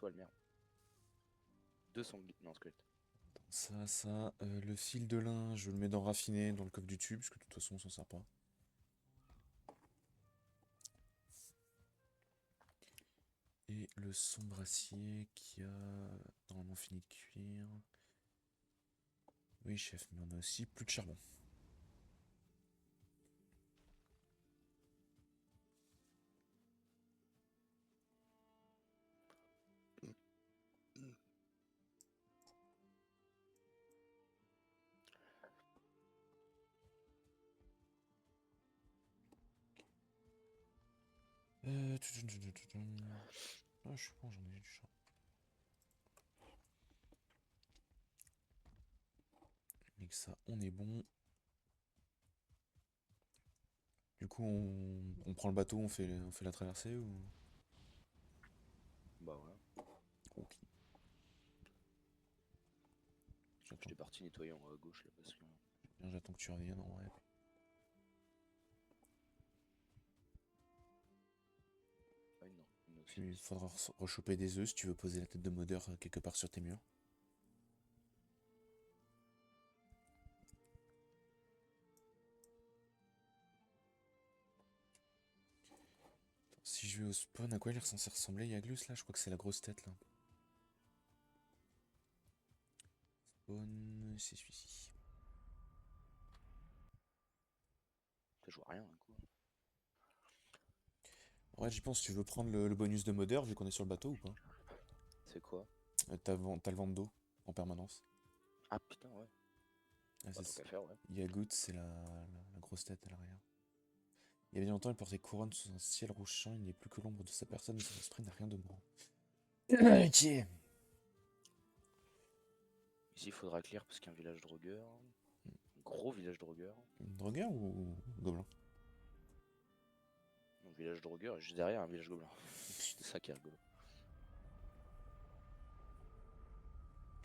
toile, merde. 200 non, squelette. Le fil de lin, je le mets dans raffiné, dans le coffre du tube, parce que de toute façon, on s'en sert pas. Et le sombre acier qui a normalement fini de cuire. Oui, chef, mais on a aussi plus de charbon. Ah, je suis bon, j'en ai du charbon. Avec ça, on est bon. Du coup, on prend le bateau, on fait la traversée ou... Bah ouais. Ok. J'attends, J'étais parti nettoyer en haut à gauche là parce que. j'attends que tu reviennes en vrai. Ah non, Puis il inoxydie. faudra rechoper des œufs si tu veux poser la tête de modeur quelque part sur tes murs. Si je vais au spawn, à quoi il est censé ressembler Yaglus là? Je crois que c'est la grosse tête là. Spawn, c'est celui-ci. Je vois rien, un coup. Ouais, j'y pense, tu veux prendre le bonus de modeur vu qu'on est sur le bateau ou pas? C'est quoi? T'as le vent d'eau en permanence. Ah putain, ouais. Ah, Bah, tant qu'à faire, ouais. Yagut, c'est la grosse tête à l'arrière. Il y a bien longtemps, il portait couronne sous un ciel rougeant, il n'est plus que l'ombre de sa personne et son esprit n'a rien de bon. Ok. Ici, il faudra clear parce qu'il y a un village drogueur. Un gros village drogueur. Drogueur ou gobelin? Un village drogueur et juste derrière un village gobelin. C'est ça qui est rigolo.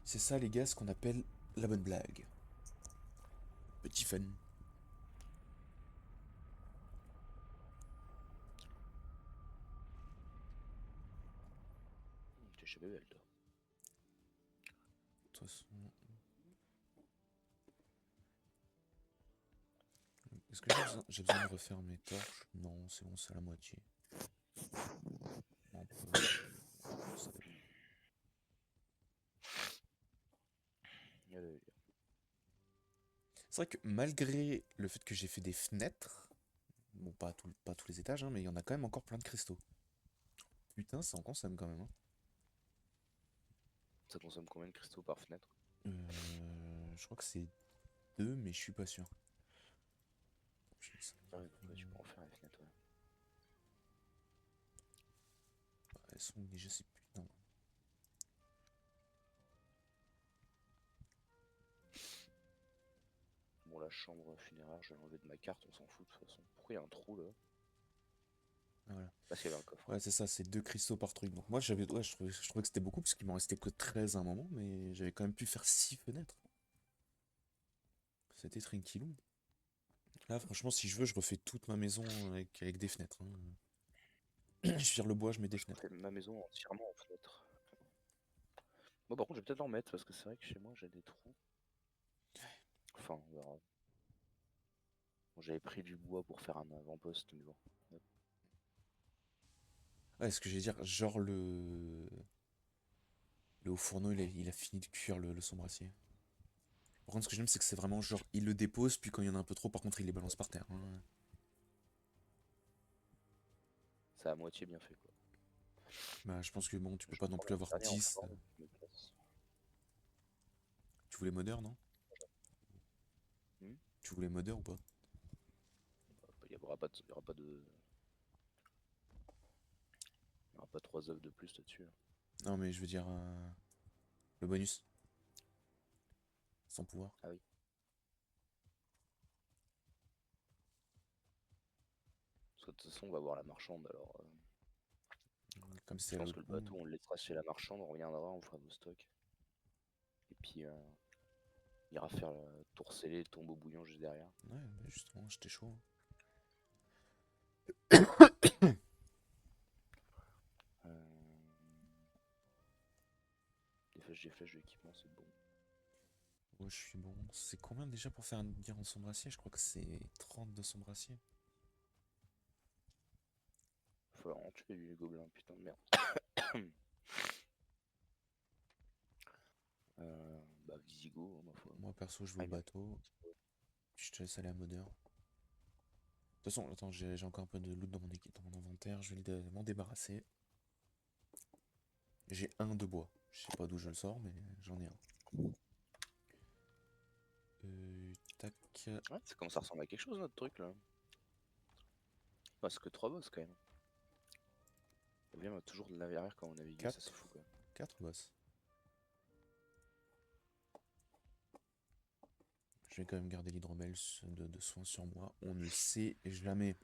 C'est ça, les gars, ce qu'on appelle la bonne blague. Petit fun. T'es chez Bébel, toi. De toute façon, est-ce que j'ai besoin de refaire mes torches? Non, c'est bon, c'est à la moitié. Un peu. Ça dépend. Allez, C'est vrai que malgré le fait que j'ai fait des fenêtres, bon, pas tous les étages, hein, mais il y en a quand même encore plein de cristaux. Putain, ça en consomme quand même. Hein. ça consomme combien de cristaux par fenêtre? Je crois que c'est deux, mais je suis pas sûr. Ah ouais, donc ouais, tu peux en faire les fenêtres, ouais. Elles sont déjà, c'est putain. Bon, la chambre funéraire, je vais l'enlever de ma carte, on s'en fout de toute façon. Pourquoi il y a un trou là? Ah, voilà. Parce qu'il y avait un coffre. Ouais, c'est ça, c'est deux cristaux par truc. Donc moi, ouais, je trouvais que c'était beaucoup, parce qu'il m'en restait que 13 à un moment, mais j'avais quand même pu faire 6 fenêtres. C'était tranquillou. Là, franchement, si je veux, je refais toute ma maison avec des fenêtres. Hein. Je vire le bois, je mets des Je fenêtres. fais ma maison entièrement en fenêtre. Bon, par contre, je vais peut-être en mettre parce que c'est vrai que chez moi j'ai des trous. Enfin, on verra. Bon, j'avais pris du bois pour faire un avant-poste, mais bon. Hop. Ouais, ce que j'allais dire, genre le haut fourneau, il a fini de cuire le sombre acier. Par contre, ce que j'aime, c'est que c'est vraiment genre, il le dépose, puis quand il y en a un peu trop, par contre, il les balance par terre. Hein. C'est à moitié bien fait quoi. Bah, je pense que bon, tu peux Je pas non prends plus mon avoir dernier en 10. forme, je me place. Tu voulais modeur, non? Hmm. Tu voulais modeur ou pas? Il n'y aura pas de, il y aura pas de, il y aura pas 3 œufs de plus là-dessus. Hein. Non, mais je veux dire, le bonus, sans pouvoir. Ah oui. Parce que de toute façon, on va voir la marchande alors. Comme Je c'est à pense l'autre que le bout. bateau, on le laissera chez la marchande, on reviendra, on fera nos stocks. Et puis, il ira faire le tour scellé, le tombeau bouillant juste derrière. Ouais, bah, justement, j'étais chaud. Euh, j'ai flèche de équipement, c'est bon. Ouais, je suis bon. C'est combien déjà pour faire une guerre en sombracier? Je crois que c'est 30 de sombracier. Faut en tuer lui, les gobelins, putain de merde. Bah, Visigo, ma foi. Moi perso, je vais Ah, au il a- bateau. Je te laisse aller à modeur. De toute façon, attends, j'ai encore un peu de loot dans dans mon inventaire. Je vais m'en débarrasser. J'ai un de bois. Je sais pas d'où je le sors, mais j'en ai un. Tac. Ouais, ça commence à ressembler à quelque chose, notre truc, là. Bah, c'est que 3 boss, quand même. Ça vient toujours de l'arrière quand on navigue, ça 4. c'est fou, quand même. 4 boss. Je vais quand même garder l'hydromel de soins sur moi. On ne sait jamais.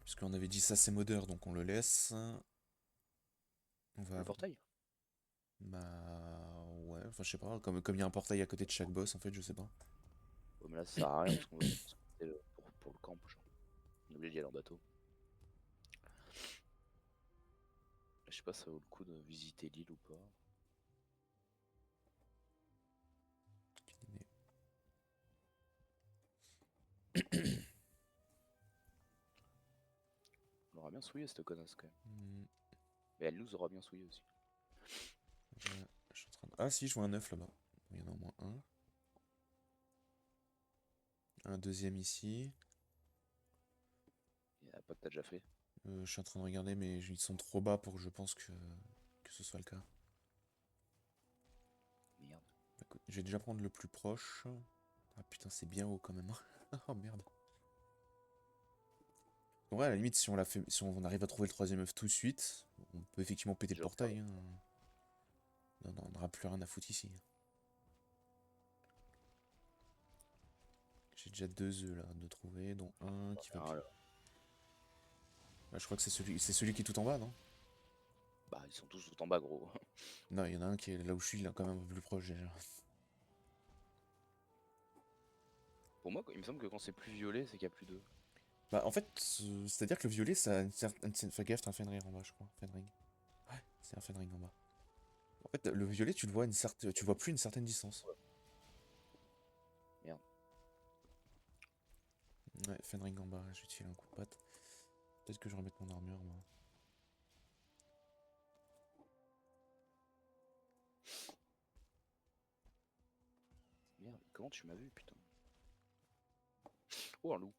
Puisqu'on avait dit ça c'est modeur, donc on le laisse. On va Le avoir... portail? Bah ouais, enfin je sais pas, comme il y a un portail à côté de chaque boss en fait, je sais pas. Ouais, mais là, ça sert à rien, parce qu'on va se quitter pour le camp, genre. On est obligé d'y aller en bateau. Je sais pas si ça vaut le coup de visiter l'île ou pas. On aura bien souillé cette connasse quand même. Hmm, Mais elle nous aura bien souillé aussi. je suis en train de... Ah si, je vois un œuf là-bas. Il y en a au moins un. Un deuxième ici. Il y en a pas que t'as déjà fait. Je suis en train de regarder, mais ils sont trop bas pour que je pense que ce soit le cas. Merde. Bah, écoute, je vais déjà prendre le plus proche. Ah putain, c'est bien haut quand même. Oh merde. En vrai, à la limite, si on arrive à trouver le troisième œuf tout de suite, on peut effectivement péter le Genre, portail, hein. Non, non, on n'aura plus rien à foutre ici. J'ai déjà 2 œufs là de trouver, dont un qui va... ah, là. Bah, je crois que c'est celui qui est tout en bas, non? Bah, ils sont tous tout en bas, gros. Non, il y en a un qui est là où je suis, là, quand même un peu plus proche déjà. Pour moi, il me semble que quand c'est plus violet, c'est qu'il y a plus d'œufs. Bah, en fait, c'est-à-dire que le violet, ça a une certaine... Fais gaffe, t'as un Fenrir en bas, je crois. Fenring. Ouais, c'est un Fenring en bas. En fait, le violet, tu le vois tu vois plus une certaine distance. Merde. Ouais, Fenring en bas, je vais te filer un coup de patte. Peut-être que je remette mon armure, moi. Merde, comment tu m'as vu, putain? Oh, un loup.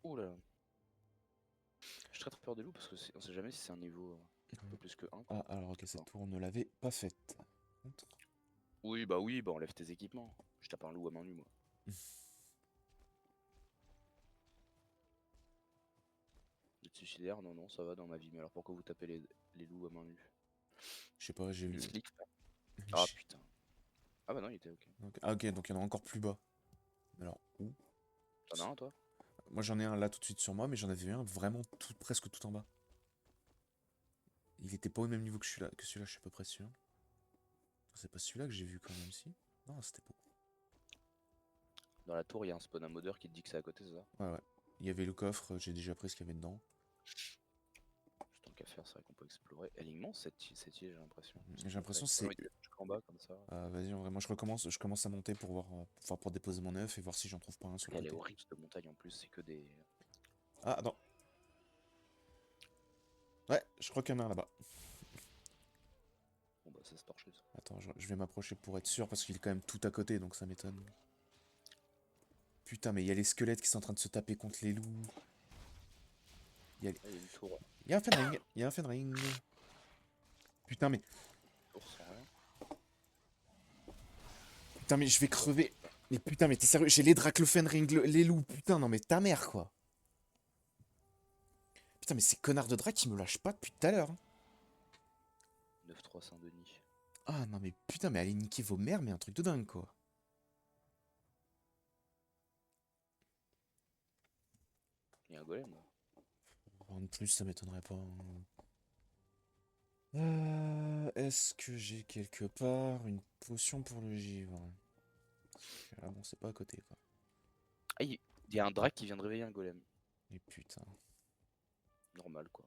Oh là là. J'ai très peur des loups parce que on sait jamais si c'est un niveau un peu plus que 1, quoi. Ah, alors ok, cette Enfin, tour, on ne l'avait pas faite. Contre. oui, bah enlève tes équipements. Je tape un loup à main nue, moi. Vous êtes suicidaire? Non, non, ça va dans ma vie. Mais alors pourquoi vous tapez les loups à main nue? Je sais pas, j'ai vu... Misclick. Ah putain. Ah bah non, il était ok. Ah ok, donc il y en a encore plus bas. Alors, où? T'en as un, toi? Moi j'en ai un là tout de suite sur moi, mais j'en avais un vraiment presque tout en bas. Il était pas au même niveau que celui-là, je suis à peu près sûr. C'est pas celui-là que j'ai vu quand même, si? Non, c'était pas. Dans la tour, il y a un spawn à modeur qui te dit que c'est à côté, c'est ça? Ouais, ouais. Il y avait le coffre, j'ai déjà pris ce qu'il y avait dedans. Juste tant qu'à faire, c'est vrai qu'on peut explorer. Elle est immense cette île, j'ai l'impression. J'ai l'impression que c'est... Jusqu'en bas, comme ça. Vas-y, en vrai, moi je commence à monter pour voir, pour déposer mon œuf et voir si j'en trouve pas un sur le Elle est côté. horrible cette montagne en plus, c'est que des. Ah, attends. Ouais, je crois qu'il y en a un là-bas. Bon bah ça se torche ça. Attends, je vais m'approcher pour être sûr parce qu'il est quand même tout à côté, donc ça m'étonne. Putain, mais il y a les squelettes qui sont en train de se taper contre les loups. Là, il y a une tour. Il y a un Fenring, il y a un Fenring. Putain, mais... Tour sans rien. Putain, mais je vais crever. Mais putain, mais t'es sérieux? J'ai les Drac, le Fenring, les loups. Putain, non mais ta mère, quoi. Putain, mais ces connards de Drac, ils me lâchent pas depuis tout à l'heure, hein. 9-3 Saint-Denis. Ah non mais putain, mais allez niquer vos mères, mais un truc de dingue, quoi. Il y a un golem là. En plus, ça m'étonnerait pas, hein. Est-ce que j'ai quelque part une potion pour le givre? Ah bon, c'est pas à côté, quoi. Ah, il y a un drac qui vient de réveiller un golem. Et putain. Normal quoi.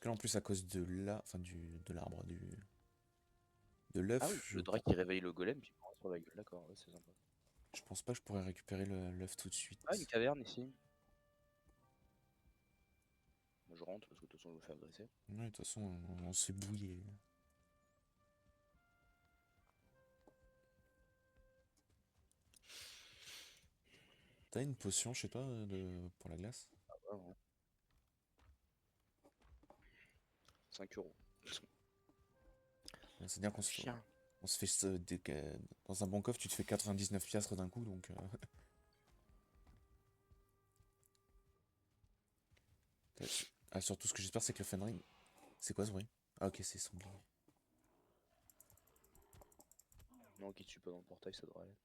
Parce que là, en plus, à cause de là, enfin, de l'arbre, de Ah l'œuf, oui, le Drake qui réveille le golem, puis il prend sur la gueule. D'accord, ouais, c'est sympa. je pense pas que je pourrais récupérer l'œuf tout de Ah, une suite. caverne ici. Moi je rentre parce que de toute façon je me fais agresser. Ouais, de toute façon, on se fait bouiller. T'as une potion chez toi pour la glace? Ah ouais, ouais. 5 €. C'est-à-dire Chien. on se fait dans un bon coffre, tu te fais 99 piastres d'un coup, donc ah, surtout ce que j'espère c'est que le Fenring. C'est quoi ce bruit? Ah ok, c'est sanglier. Non, qui tue pas dans le portail, ça devrait aller.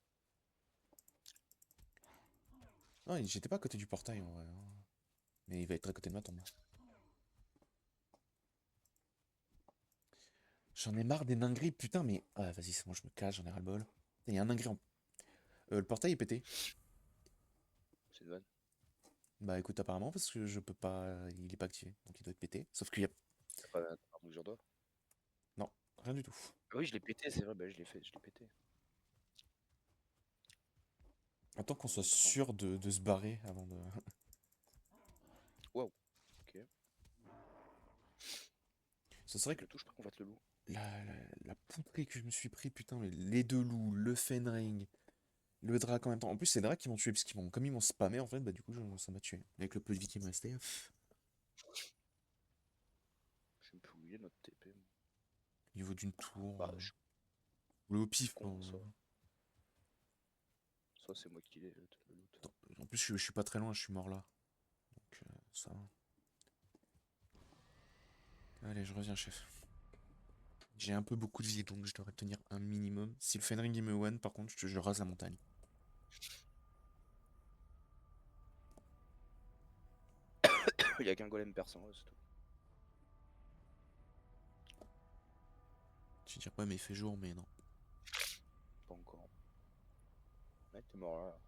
Non, j'étais pas à côté du portail en vrai, hein. Mais il va être à côté de ma tombe. J'en ai marre des dingueries, putain, mais. Ah, vas-y, c'est bon, je me cache, j'en ai ras-le-bol. Il y a un dinguerie en. Le portail est pété. C'est une vanne. Bah écoute, apparemment, parce que je peux pas. Il est pas activé, donc il doit être pété. Sauf qu'il y a. T'as pas mesure d'or. Non, rien du tout. Ah oui, je l'ai pété, c'est vrai, bah je l'ai fait, je l'ai pété. Attends qu'on En soit même temps. sûr de se barrer avant de. Waouh, ok. Ce serait Je que le touche pas qu'on va te le loup. la poutrée que je me suis pris, putain, mais les deux loups, le Fenring, le drac en même temps. En plus, c'est les dracs qui m'ont tué, parce qu'ils m'ont, comme ils m'ont spammé, en fait, bah du coup, ça m'a tué. Avec le peu de vie qui me restait. Je sais même plus où il est notre TP. Moi. Au niveau d'une tour. Bah, je Le au suis pif, con, bon. soit c'est moi qui l'ai, le loot. Attends, en plus, je suis pas très loin, je suis mort là. Donc, ça va. Allez, je reviens, chef. J'ai un peu beaucoup de vie, donc je devrais tenir un minimum. Si le Fenring il me one, par contre, je rase la montagne. Il y a qu'un golem persan, là, c'est tout. Tu dis, ouais, mais il fait jour, mais non. Pas encore. Ouais, t'es mort là.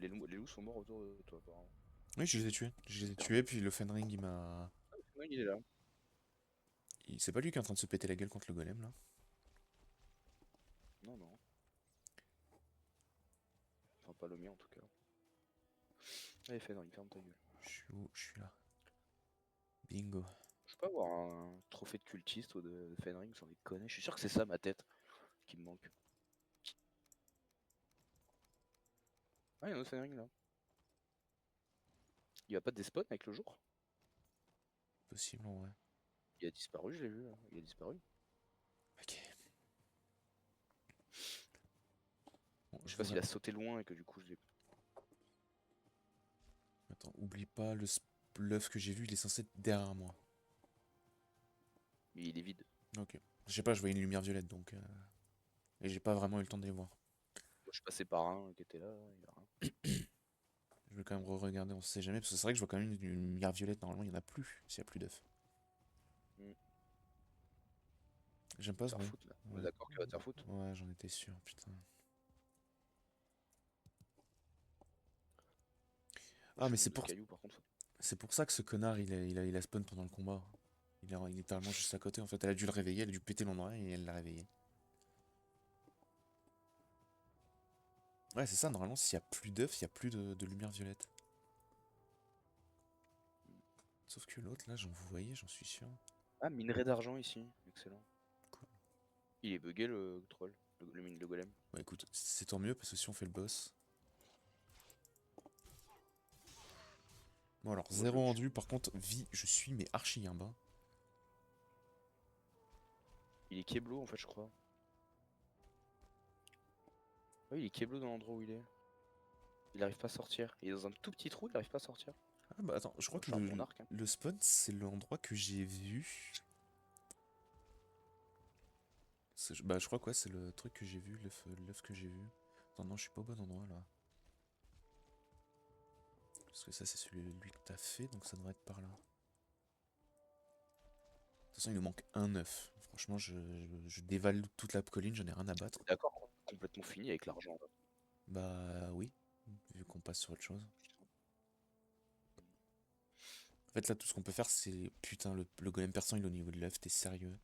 Les loups sont morts autour de toi, apparemment. Oui, je les ai tués. Je les ai J'espère tués, bien. puis le Fenring il m'a. Ouais, il est là. C'est pas lui qui est en train de se péter la gueule contre le golem là. Non, non. Enfin, pas le mien en tout cas. Allez, fais, non, il ferme ta gueule. Je suis où? Je suis là. Bingo. Je peux avoir un trophée de cultiste ou de Fenring sans déconner. Je suis sûr que c'est ça ma tête qui me manque. Ah, il y a un autre Fenring là. Il va pas despawn avec le jour? Possible en vrai. Il a disparu, je l'ai vu là. Il a disparu. Ok. Bon, Je je sais pas vous s'il a sauté loin et que du coup je l'ai. Attends, oublie pas l'œuf que j'ai vu, il est censé être derrière moi. Mais il est vide. Ok. Je sais pas, je voyais une lumière violette donc. Et j'ai pas vraiment eu le temps de les voir. Moi, je suis passé par un qui était là, il y a rien. Je vais quand même re-regarder, on sait jamais, parce que c'est vrai que je vois quand même une lumière violette, normalement il y en a plus s'il y a plus d'œufs. Hmm. J'aime pas ce Faire bruit. foot là. On est Ouais, d'accord qu'il va te faire foot? ouais, j'en étais sûr, putain. Moi, Ah, je mais suis de cailloux par contre. c'est pour ça que ce connard il a spawn pendant le combat. Il est littéralement juste à côté en fait. Elle a dû le réveiller, elle a dû péter l'endroit et elle l'a réveillé. Ouais, c'est ça, normalement, s'il y a plus d'œufs, il y a plus de lumière violette. Sauf que l'autre, là, j'en vous voyez, j'en suis sûr. Ah, minerai d'argent ici. Excellent. Cool. Il est bugué le troll, le golem. Bah écoute, c'est tant mieux parce que si on fait le boss. Bon, alors, Moi je le 0 tue. enduit, par contre, vie, je suis mais archi un bas. Il est Keblo en fait, je crois. Oui, il est Keblo dans l'endroit où il est. Il arrive pas à sortir. Il est dans un tout petit trou, il arrive pas à sortir. Ah bah attends, je crois Moi, je que charge mon arc. Hein. le spawn, c'est l'endroit que j'ai vu. Bah je crois quoi, c'est le truc que j'ai vu, l'œuf que j'ai vu. Attends, non, je suis pas au bon endroit là. Parce que ça, c'est celui que t'as fait, donc ça devrait être par là. De toute façon, il nous manque un œuf. Franchement, je dévale toute la colline, j'en ai rien à battre. D'accord, complètement fini avec l'argent. Bah oui, vu qu'on passe sur autre chose. En fait, là, tout ce qu'on peut faire, c'est... Putain, le golem persan, il est au niveau de l'œuf, t'es sérieux?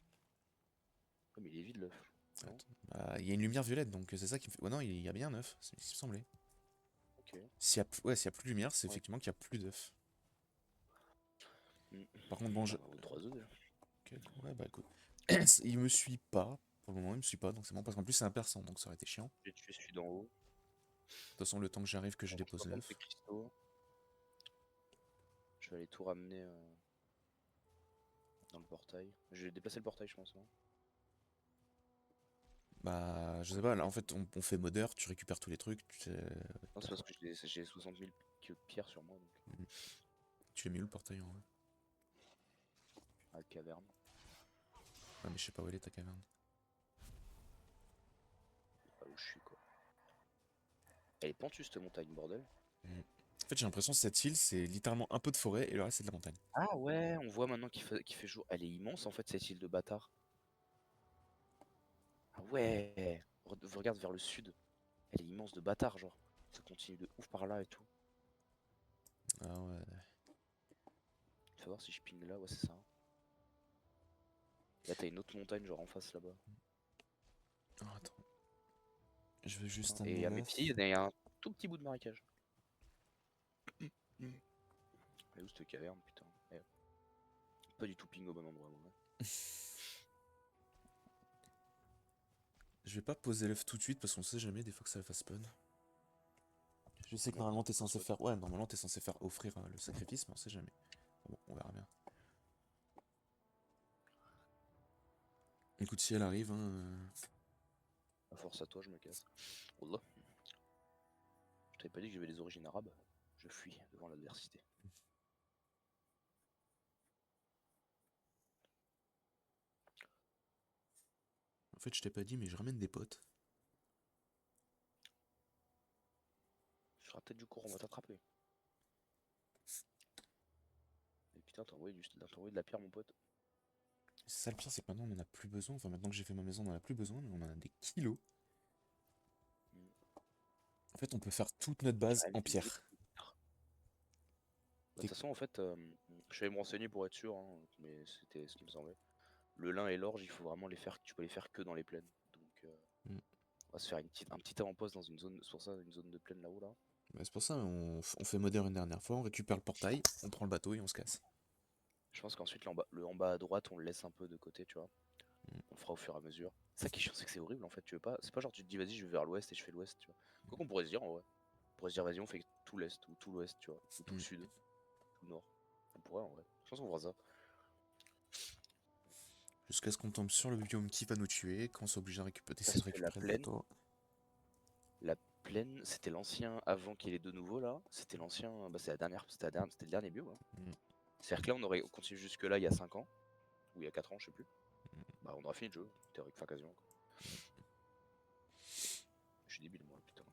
Oh, mais il est vide l'œuf. Non? Attends. Bah, il y a une lumière violette, donc c'est ça qui me fait... Oh non, il y a bien un œuf, c'est ce qui me semblait. Ok. Ouais, s'il y a plus de lumière, c'est Ouais. effectivement qu'il y a plus d'œufs. Mm. Par contre, bon, Ah bah, ou 3 œufs déjà. Ok, ouais, bah écoute. Il me suit pas. Pour le moment, il me suit pas, donc c'est bon, parce qu'en plus, c'est un persan, donc ça aurait été chiant. J'ai tué celui d'en haut. De toute façon, le temps que j'arrive, que je Donc je dépose dois prendre tes l'œuf. cristaux. Je vais aller tout ramener dans le portail. Je vais déplacer le portail, je pense, non? Bah, je sais pas, là, en fait, on fait modeur, tu récupères tous les trucs, Non, c'est parce que j'ai 60 000 pierres sur moi, donc tu l'as mis où le portail en vrai? à la caverne. Ouais, mais je sais pas où elle est ta caverne. Pas où je suis, quoi. Elle est pentue, cette montagne, bordel. En fait, j'ai l'impression que cette île, c'est littéralement un peu de forêt et le reste, c'est de la montagne. Ah ouais, on voit maintenant qu'il fait jour. Elle est immense, en fait, cette île de bâtard. Ah ouais, regarde vers le sud. Elle est immense de bâtard, genre. Ça continue de ouf par là et tout. Ah ouais. Fais voir si je ping là, ouais, c'est ça. Là, t'as une autre montagne, genre en face là-bas. Oh, attends. Je veux juste un de Et mes à mes œufs. pieds, il y a un tout petit bout de marécage. Elle est où cette caverne, putain? Pas du tout ping au bon endroit, moi. Je vais pas poser l'œuf tout de suite parce qu'on sait jamais, des fois que ça va faire spawn. Je sais que Ouais, normalement t'es on censé souhaite. faire. Ouais, normalement t'es censé faire offrir le sacrifice, mais on sait jamais. Bon, on verra bien. Écoute, si elle arrive, hein. À force à toi, je me casse. Wallah. Je t'avais pas dit que j'avais des origines arabes. Je fuis devant l'adversité. En fait, je t'ai pas dit, mais je ramène des potes. Sur la tête du cours, on va t'attraper. Et putain, t'as envoyé de la pierre, mon pote. C'est ça le pire, c'est que maintenant on en a plus besoin. Enfin, maintenant que j'ai fait ma maison, on en a plus besoin, mais on en a des kilos. Mm. En fait, on peut faire toute notre J'ai base rien en mis des pierre. épîtres. Bah, de T'es- toute façon, en fait, je vais me renseigner pour être sûr, hein, mais c'était ce qui me semblait. Le lin et l'orge, il faut vraiment les faire, tu peux les faire que dans les plaines. Donc, Mm. on va se faire un petit avant-poste dans une zone, c'est pour ça, une zone de plaine là-haut, là. Bah, c'est pour ça, on fait modder une dernière fois, on récupère le portail, on prend le bateau et on se casse. Je pense qu'ensuite, le en bas à droite, on le laisse un peu de côté, tu vois. Mm. On le fera au fur et à mesure. Ça qui est chiant, c'est que c'est horrible en fait. Tu veux pas, c'est pas genre tu te dis vas-y, je vais vers l'ouest et je fais l'ouest, tu vois. Quoi qu'on pourrait se dire en vrai. On pourrait se dire vas-y, on fait tout l'est ou tout l'ouest, tu vois. Ou tout le Mm. sud, tout le nord. On pourrait en vrai. Je pense qu'on fera ça. Jusqu'à ce qu'on tombe sur le biome qui va nous tuer, qu'on soit obligé d'essayer Parce de que la récupérer le plaine, bateau. la plaine, c'était l'ancien avant qu'il y ait les deux nouveaux là. C'était l'ancien, bah c'est la dernière, c'était le dernier bio. Hein. Mm. C'est-à-dire que là, on aurait continué jusque là il y a 5 ans ou il y a 4 ans, je sais plus. Bah on aura fini le jeu, théorique, enfin quasiment. Quoi. Je suis débile moi, putain. De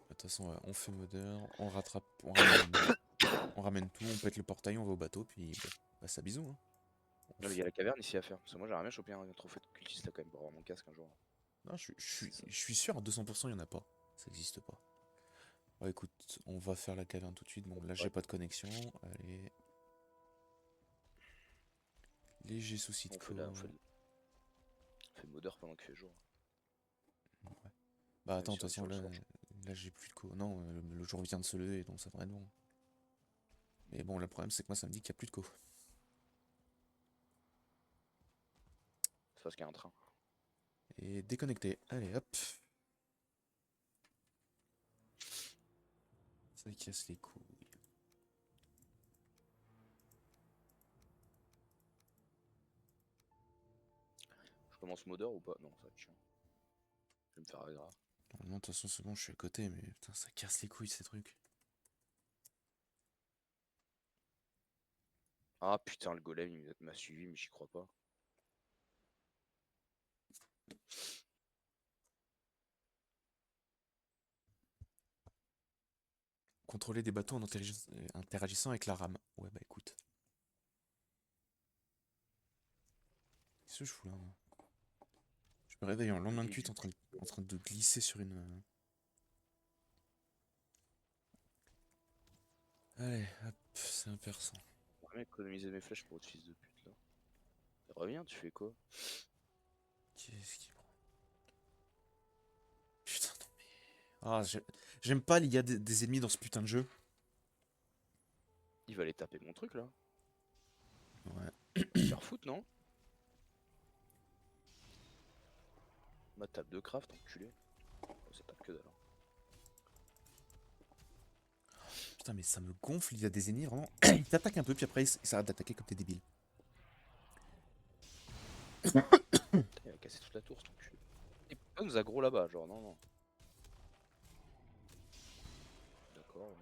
toute façon, ouais, on fait modder, on rattrape, on ramène tout, on pète le portail, on va au bateau, puis bah ça bisous, hein. On Non mais il fait- y a la caverne ici à faire. Parce que moi j'aimerais bien choper un trophée de cultiste là quand même pour avoir mon casque un jour. Non, C'est ça. je suis sûr à 200%, il y en a pas. Ça existe pas. Bon, écoute, on va faire la caverne tout de suite. Bon, là, j'ai Ouais. pas de connexion. Allez. Léger souci de On fait, co. on fait le modeur pendant qu'il fait jour. Ouais. Bah Même attends, de si toute on est façon, sur le soir. là j'ai plus de co. Non, le jour vient de se lever, donc ça devrait être bon. Mais bon, le problème, c'est que moi, ça me dit qu'il y a plus de co. C'est parce qu'il y a un train. Et déconnecté. Allez, hop. Ça casse les couilles. Je commence modeur ou pas? Non, ça va être chiant. Je vais me faire aggra. Normalement, de toute façon, c'est bon, je suis à côté, mais putain, ça casse les couilles, ces trucs. Ah putain, le golem il m'a suivi, mais j'y crois pas. Contrôler des bateaux en interagissant avec la rame. Ouais, bah écoute. Qu'est-ce que je fous là, moi? Je me réveille en lendemain de Lever cuite du en train de glisser sur une. Allez, hop, c'est perçant. J'aimerais économiser mes flèches pour votre fils de pute là. Reviens, tu fais quoi? Qu'est-ce qui prend? Putain, non mais. Ah, j'aime pas l'IA des ennemis dans ce putain de jeu. Il va aller taper mon truc là. Ouais. Va se faire foutre, non? Ma table de craft, enculé. Oh, ça tape que dalle. Putain, mais ça me gonfle l'IA des ennemis, vraiment. Ils t'attaquent un peu, puis après, ils s'arrêtent d'attaquer comme des débiles. Putain, il a cassé toute la tour, cet enculé. Il peut pas nous aggro là-bas, genre, non, non. D'accord, ouais.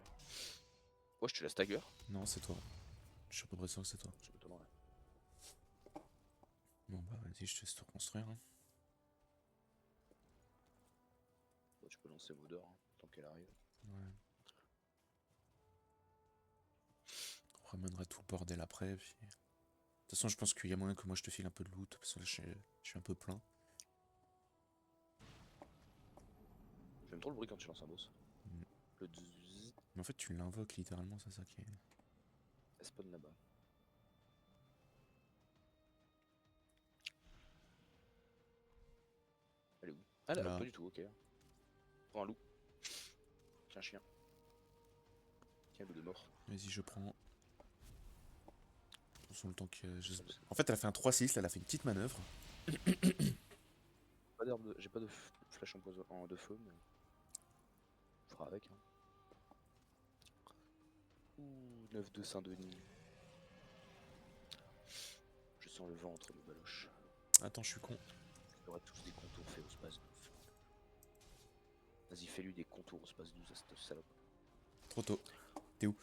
Ouais, je te laisse stagger. Non, c'est toi. Je suis à peu près sûr que c'est toi. Ça m'étonnerait. Bon, bah, vas-y, je te laisse te reconstruire. Hein. Bon, tu peux lancer Modeur, hein, tant qu'elle arrive. Ouais. On ramènera tout le bordel après, puis. De toute façon, je pense qu'il y a moyen que moi je te file un peu de loot, parce que là, je suis un peu plein. J'aime trop le bruit quand tu lances un boss. Mm. Le zzz, Mais en fait, tu l'invoques littéralement, c'est ça qui est. elle spawn là-bas. Elle est où? Ah là, Là. pas du tout, ok. Prends un loup. Tiens, chien. Tiens, loup de mort. Vas-y, je prends. Sur le temps que. En fait, elle a fait un 3-6, là, elle a fait une petite manœuvre. Pas d'herbe de... J'ai pas de flash de feu, mais. On fera avec. Hein. Ouh, 9 de Saint-Denis. Je sens le vent entre mes baloches. Attends, je suis con. Il y aura tous des contours faits au space 12. Vas-y, fais-lui des contours au space 12 à cette salope. Trop tôt. T'es où?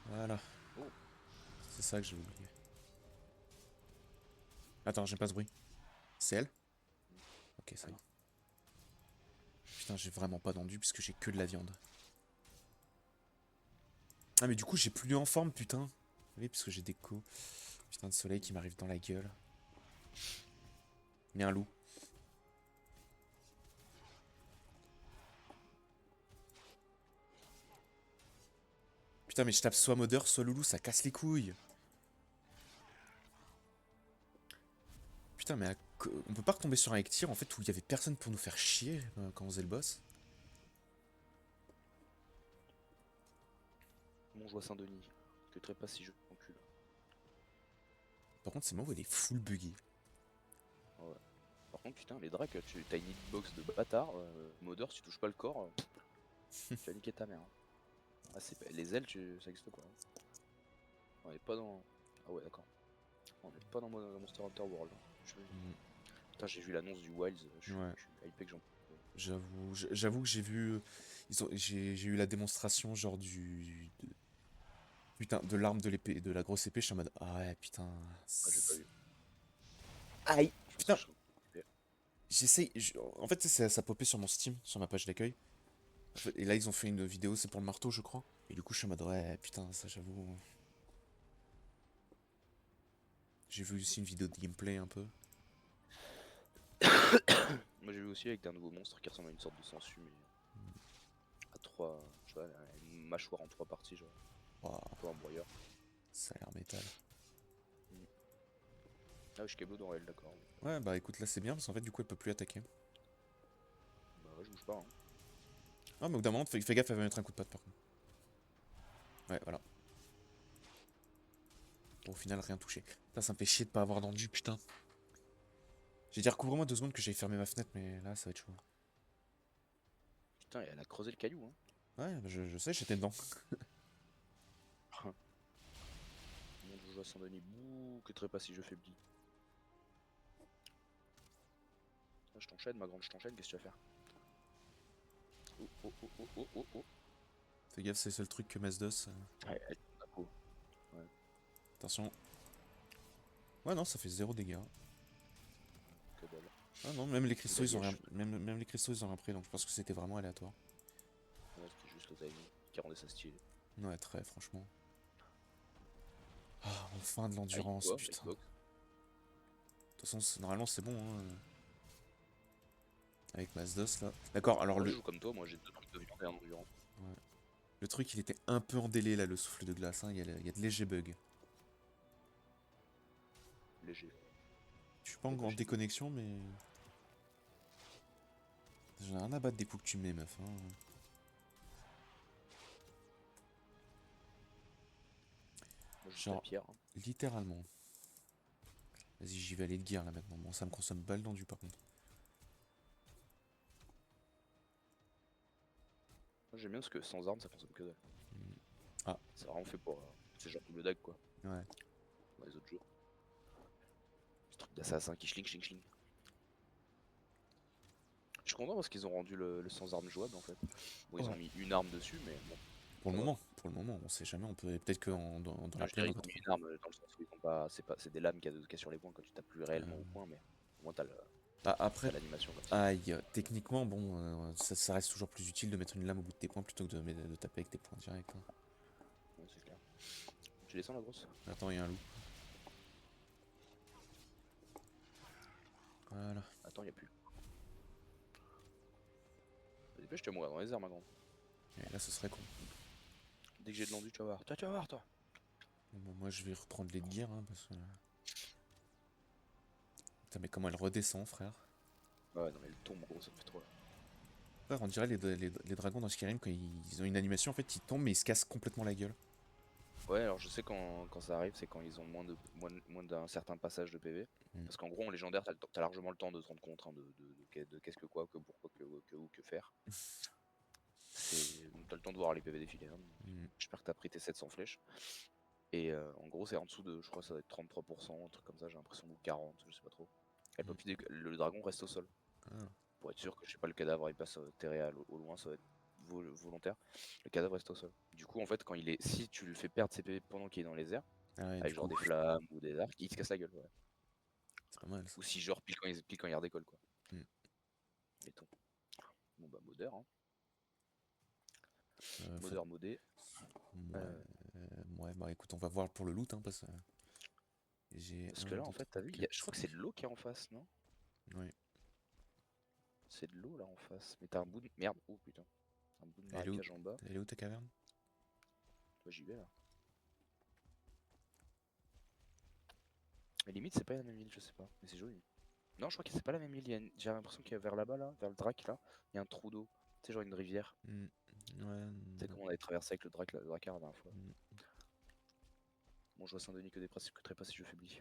Voilà. Oh. C'est ça que j'ai oublié. Attends, j'aime pas ce bruit. C'est elle? Ok, ça va. Putain, j'ai vraiment pas d'endu puisque j'ai que de la viande. Ah, mais du coup, j'ai plus en forme, putain. Oui, parce que j'ai des coups. Putain de soleil qui m'arrive dans la gueule. Mais un loup. Putain, mais je tape soit modeur, soit loulou, ça casse les couilles. Putain, mais on peut pas retomber sur un Ektir en fait où il y avait personne pour nous faire chier quand on faisait le boss. Montjoie Saint-Denis. Que très pas si je m'encule. Par contre, c'est moi où elle est full buggy. Ouais. Par contre, putain, les dracs, t'as une hitbox de bâtard. Modeur, si tu touches pas le corps, tu vas niquer ta mère. Hein. Ah, les ailes, ça existe pas. Hein. On est pas dans. Ah ouais, d'accord. On est pas dans Monster Hunter World. Hein. Putain, j'ai vu l'annonce du Wilds. Je Ouais. suis hypé que j'en. J'avoue que j'ai vu. J'ai eu la démonstration genre putain, de l'arme de l'épée, de la grosse épée. Je suis en mode. Ah ouais, putain. Ah, j'ai pas vu. Aïe! Je pense Putain! que je- J'essaye. En fait, ça popait sur mon Steam, sur ma page d'accueil. Et là, ils ont fait une vidéo, c'est pour le marteau, je crois. Et du coup, je suis en mode, ouais, putain, ça, j'avoue. J'ai vu aussi une vidéo de gameplay un peu. Moi j'ai vu aussi avec un nouveau monstre qui ressemble à une sorte de sangsue, mais à trois. Je sais pas, une mâchoire en 3 parties, genre. Waouh, Un peu un broyeur. ça a l'air métal. Ah, je suis câble dans elle, d'accord. Ouais, bah écoute, là, c'est bien parce qu'en fait, du coup, elle peut plus attaquer. Bah ouais, je bouge pas. Hein. Ah, mais au bout d'un moment, fais gaffe, elle va mettre un coup de patte par contre. Ouais, voilà. Bon, au final, rien touché. Putain, ça me fait chier de pas avoir d'endu, putain. J'ai dit, recouvre-moi 2 secondes que j'aille fermer ma fenêtre, mais là, ça va être chaud. Putain, elle a creusé le caillou, hein. Ouais, bah, je sais, j'étais dedans. Mon dieu, je vois Saint-Denis, bouh, que très pas si je faiblis. Ah, je t'enchaîne, ma grande, je t'enchaîne, qu'est-ce que tu vas faire? Oh, oh, oh, oh, oh, oh, oh. Fais gaffe, c'est le seul truc que Mazdos. Ouais, elle la peau. Ouais, Attention. Ouais, non, ça fait 0 dégâts. que dalle. Ah non, même les cristaux, ils ont rien. gauche. Même les cristaux, ils ont rien pris, donc je pense que c'était vraiment aléatoire. Ouais, c'était juste le timing qui rendait ça stylé. Ouais, très, franchement. Ah, enfin de l'endurance, Quoi, putain. Xbox. De toute façon, normalement, c'est bon, hein. Avec Mazdos, là. D'accord, alors Moi je le. joue comme toi, moi j'ai 2 trucs de viande et un endurance. Ouais. Le truc, il était un peu en délai là, le souffle de glace. Hein. Il y a de légers bugs. Léger. Je suis pas Des en machines. déconnexion, mais. J'en ai rien à battre des coups que tu me mets, meuf. Hein. Moi, juste la Genre, pierre. Hein. littéralement. Vas-y, j'y vais aller de guerre là maintenant. Bon, ça me consomme balle dans du par contre. Moi, j'aime bien parce que sans armes, ça consomme que dalle. Hmm. Ah, C'est vraiment fait pour. C'est genre double dague quoi, ouais. dans les autres jeux. Ce truc d'assassin qui schling, schling, schling. Je suis content parce qu'ils ont rendu le sans arme jouable en fait. Bon, ils ont Ouais. mis une arme dessus, mais bon, Pour ça le va. moment, on sait jamais, on peut. Peut-être que Ouais. dans Ah, la je plaine, dirais on qu'ils va ont mis trouver. une arme dans le sens où ils ont pas. C'est des lames qu'il y a sur les points quand tu tapes plus réellement au point, mais au moins Bah, t'as après, l'animation comme ça. aïe, techniquement, bon, ça reste toujours plus utile de mettre une lame au bout de tes points plutôt que de taper avec tes points directs. Hein. Ouais, c'est clair. Tu descends la grosse? Attends, il y a un loup. Voilà. Attends, y a plus. Dépêche, tu vas mourir dans les airs, ma grande. Et là, ce serait con. Dès que j'ai de l'endu, tu vas voir. Toi, tu vas voir, toi. Bon, bah, moi, je vais reprendre les de guerre, hein, parce que. Putain, mais comment elle redescend, frère? Ouais, non, mais le tombe, gros, ça me fait trop là. Frère, on dirait les dragons dans Skyrim, quand ils ont une animation, en fait, ils tombent, mais ils se cassent complètement la gueule. Ouais, alors je sais quand ça arrive, c'est quand ils ont moins d'un certain passage de PV. Mm. Parce qu'en gros, en légendaire, t'as largement le temps de te rendre compte hein, de qu'est-ce que quoi, que pourquoi, que où, que faire. Donc t'as le temps de voir les PV défiler. Hein. Mm. J'espère que t'as pris tes 700 flèches. Et en gros, c'est en dessous de, je crois, que ça va être 33%, un truc comme ça, j'ai l'impression, ou 40, je sais pas trop. Et Mm. le dragon reste au sol. Ah. Pour être sûr que je sais pas le cadavre il passe terré au loin, ça va être volontaire. Le cadavre reste au sol. Du coup, en fait, si tu lui fais perdre ses PV pendant qu'il est dans les airs, Ah ouais, du avec genre coup, des flammes ou des arcs, il se casse la gueule. Ouais. c'est pas mal ça. Ou si genre pile quand il redécolle quoi. Mm. Mettons. Bon bah modeur, hein. Faut... Modeur modé. Ouais, ouais, bah écoute, on va voir pour le loot, hein, parce que j'ai Parce que 1, là en 2, fait 3, t'as vu, 4, je crois que c'est de 5. l'eau qui est en face, non? Oui. C'est de l'eau là en face. Mais t'as un bout de. Merde, oh putain. Un bout de Elle est où, marécage en bas. elle est où ta caverne? Toi j'y vais là. Mais limite c'est pas la même île, je sais pas. Mais c'est joli. Non je crois que c'est pas la même île. J'ai l'impression qu'il y a vers là-bas là, vers le drac là, il y a un trou d'eau. Tu sais genre une rivière. Mm. Ouais, Tu sais comment on avait traversé avec le le dracard la dernière fois. mm. Bon je vois Saint-Denis que des très pas si je faiblis.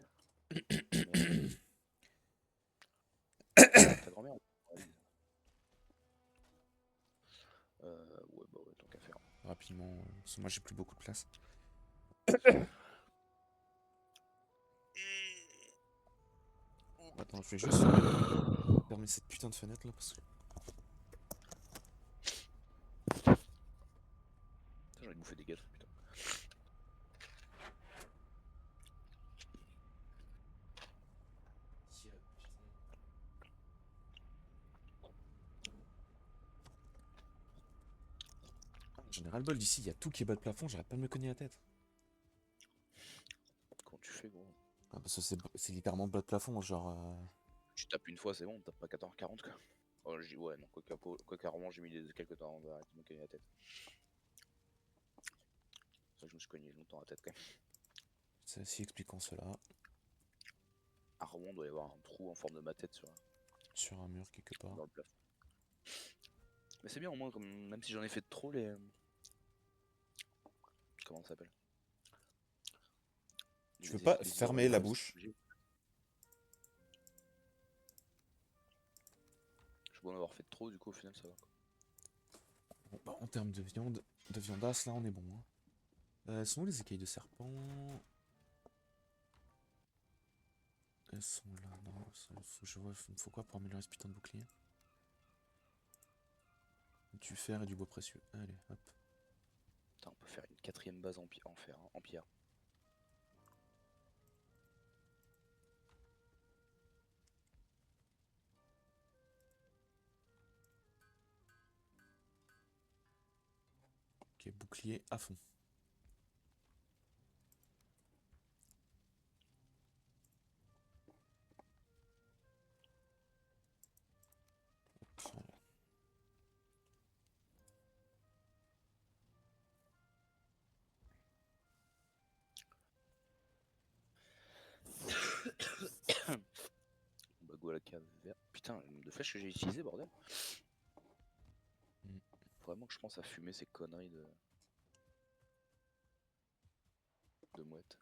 Merde. Ta grand-mère ouais. Ouais bah ouais tant qu'à faire. Rapidement, parce que moi j'ai plus beaucoup de place. Attends, je vais juste fermer cette putain de fenêtre là parce que. Putain, j'ai envie de bouffer des gâteaux putain. J'en ai ras le bol d'ici, il y a tout qui est bas de plafond, j'arrête pas de me cogner la tête. Comment tu fais gros? Ah, parce que c'est littéralement bas de plafond, genre. Tu tapes une fois c'est bon, on tape pas 14h40 quoi. Oh, ouais non, quoi qu'à j'ai mis quelques temps avant d'arrêter de me cogner la tête. Ça je me suis cogné longtemps la tête quand même. C'est si expliquant cela. À Rouen doit y avoir un trou en forme de ma tête Sur un mur quelque part. dans le plafond. Mais c'est bien au moins, même si j'en ai fait de trop les. Comment ça s'appelle? Tu peux pas fermer la bouche. Je suis bon d'avoir fait de trop, du coup au final ça va. Quoi. Bon, bah, en termes de viandasse, là on est bon. Hein. Elles sont où les écailles de serpent? Elles sont là, non, faut que je vois, il me faut quoi pour améliorer ce putain de bouclier? Du fer et du bois précieux. Allez, hop. Putain, on peut faire une quatrième base en fer, hein, en pierre. Ok, bouclier à fond. Voilà. caverne. Putain, le nombre de flèches que j'ai utilisé, bordel. Mm. Faut vraiment que je pense à fumer ces conneries de mouettes.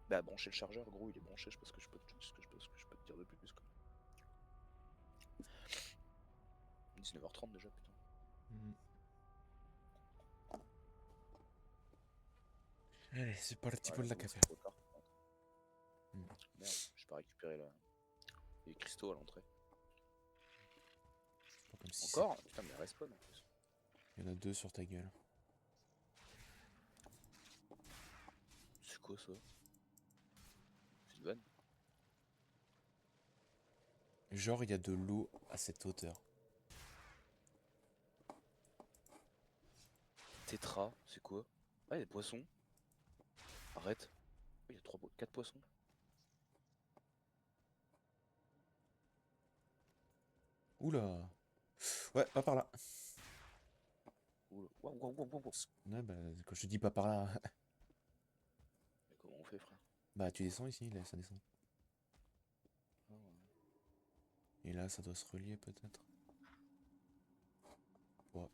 Bah brancher le chargeur, gros, il est branché, je sais pas ce que je peux te dire de plus quoi. 19h30 déjà, putain. Mm. Allez, c'est parti Ah, pour là, la vraiment, c'est caverne. trop tard. Mm. Merde, j'ai pas récupéré les cristaux à l'entrée. Pas comme si Encore? Putain, mais respawn en plus. il y en a 2 sur ta gueule. C'est quoi ça? C'est une vanne? Genre, il y a de l'eau à cette hauteur. Tétra, c'est quoi? Ah, il y a des poissons. Arrête. Il y a 4 poissons. Oula. Ouais, pas par là. Ouh, waouh, waouh, waouh, waouh. Ouais, bah, quand je te dis pas par là, Mais comment on fait, frère? bah tu descends ici, là, ça descend. Ah, ouais. Et là, ça doit se relier peut-être. Ouais.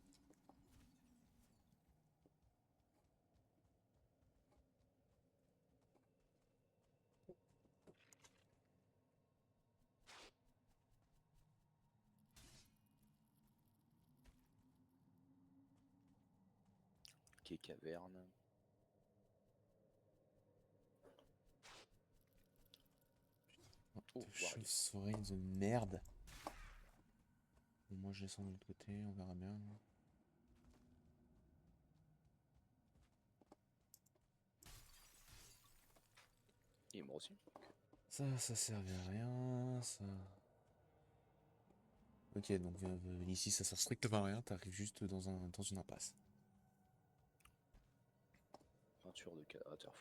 Ok, caverne. Oh, De warg. chauve-souris de merde. Bon, moi, je descends de l'autre côté, on verra bien. Il est mort aussi. Ça servait à rien, ça... Ok, donc ici, ça sert strictement à rien, t'arrives juste dans une impasse. Peinture de cadavre.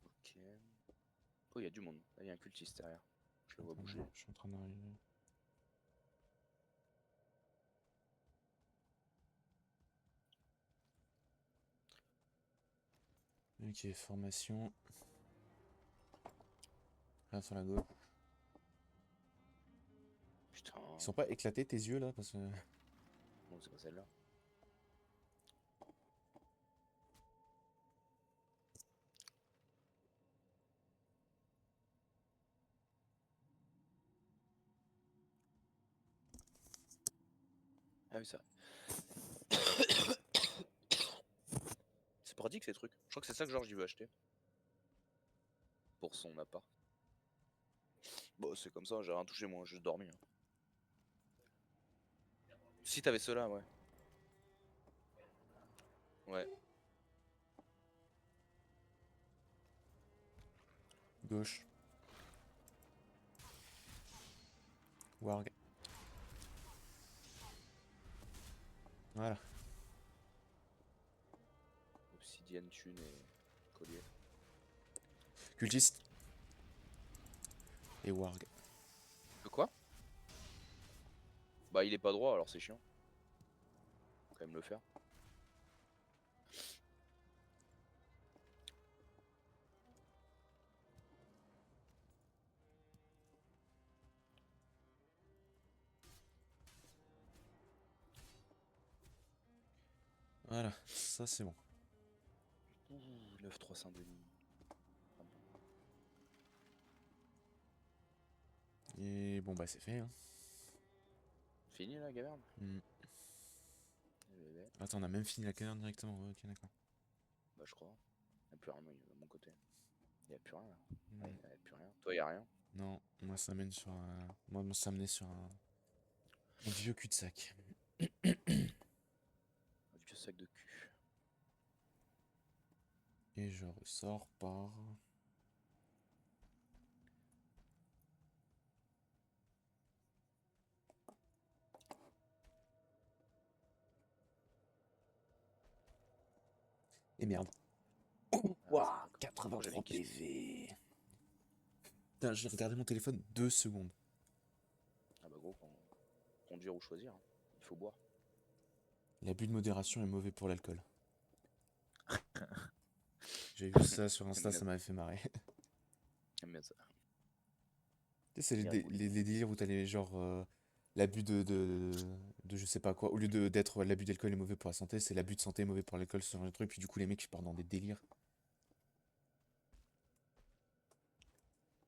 Ok. Oh, il y a du monde. Là, il y a un cultiste derrière. Je le vois bouger. Je suis en train d'arriver. Ok, formation. Là, sur la gauche. Putain. Ils sont pas éclatés tes yeux là parce que... Non, c'est pas celle-là. Ah oui, ça. C'est pratique ces trucs. Je crois que c'est ça que Georges il veut acheter. Pour son appart. Bon, c'est comme ça, j'ai rien touché moi, j'ai juste dormi. Hein. Si t'avais cela, ouais. Ouais. Gauche. Warg. Voilà. Obsidienne, thune et collier. Cultiste. Et Warg. De quoi? Bah il est pas droit alors c'est chiant. Faut quand même le faire. Voilà, ça c'est bon. Ouh, 9-3 Saint-Denis. Ah bon. Et bon bah c'est fait hein. Fini la caverne? Hmm. Eh bébé. Attends, on a même fini la caverne directement. Ouais, ok, d'accord. Bah je crois. Y'a plus rien moi, de mon côté. Y'a plus rien là. Ouais, Hmm. y'a plus rien. Toi y'a rien? Non, moi ça mène sur un... Moi ça menait sur un vieux cul-de-sac. Un vieux sac de cul. Et je ressors par... Et merde. Ah, c'est pas grave. Moi, j'avais 83 une question. PV. Putain, j'ai regardé mon téléphone 2 secondes. Ah bah gros, conduire ou choisir, hein. Il faut boire. L'abus de modération est mauvais pour l'alcool. J'ai vu ça sur J'aime Insta, bien ça ça. m'avait fait marrer. J'aime bien ça. Tu sais, c'est Il rigole. les délires où t'as les genre l'abus de je sais pas quoi. Au lieu d'être l'abus d'alcool est mauvais pour la santé, c'est l'abus de santé est mauvais pour l'alcool, ce genre de truc. Puis du coup, les mecs ils partent dans des délires.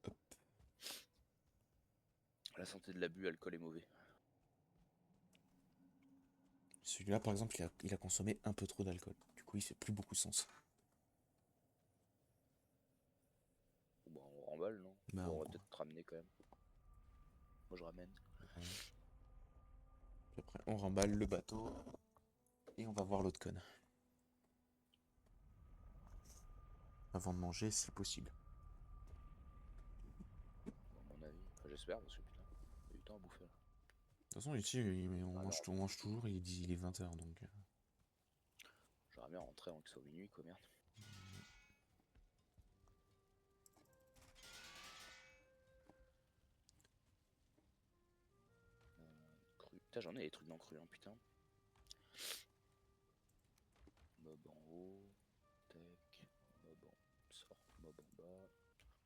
Hop. La santé de l'abus, alcool est mauvais. Celui-là, par exemple, il a consommé un peu trop d'alcool. Du coup, il fait plus beaucoup sens. Bon, bah, on remballe, non? Bah, Bon, on va on- peut-être te ramener quand même. Moi, je ramène. ouais. Puis après, on remballe le bateau et on va voir l'autre conne. Avant de manger, si possible. Bon, à mon avis. Enfin, j'espère, parce que putain, il y a du temps à bouffer là. De toute façon, ici, Alors, on mange toujours, il est 20h, donc... j'aimerais bien rentrer avant qu'il soit minuit, quoi, merde. Cru. Putain, j'en ai des trucs dans cru, hein, putain. Mob en haut. Tac. Mob en. Sort. Mob en bas.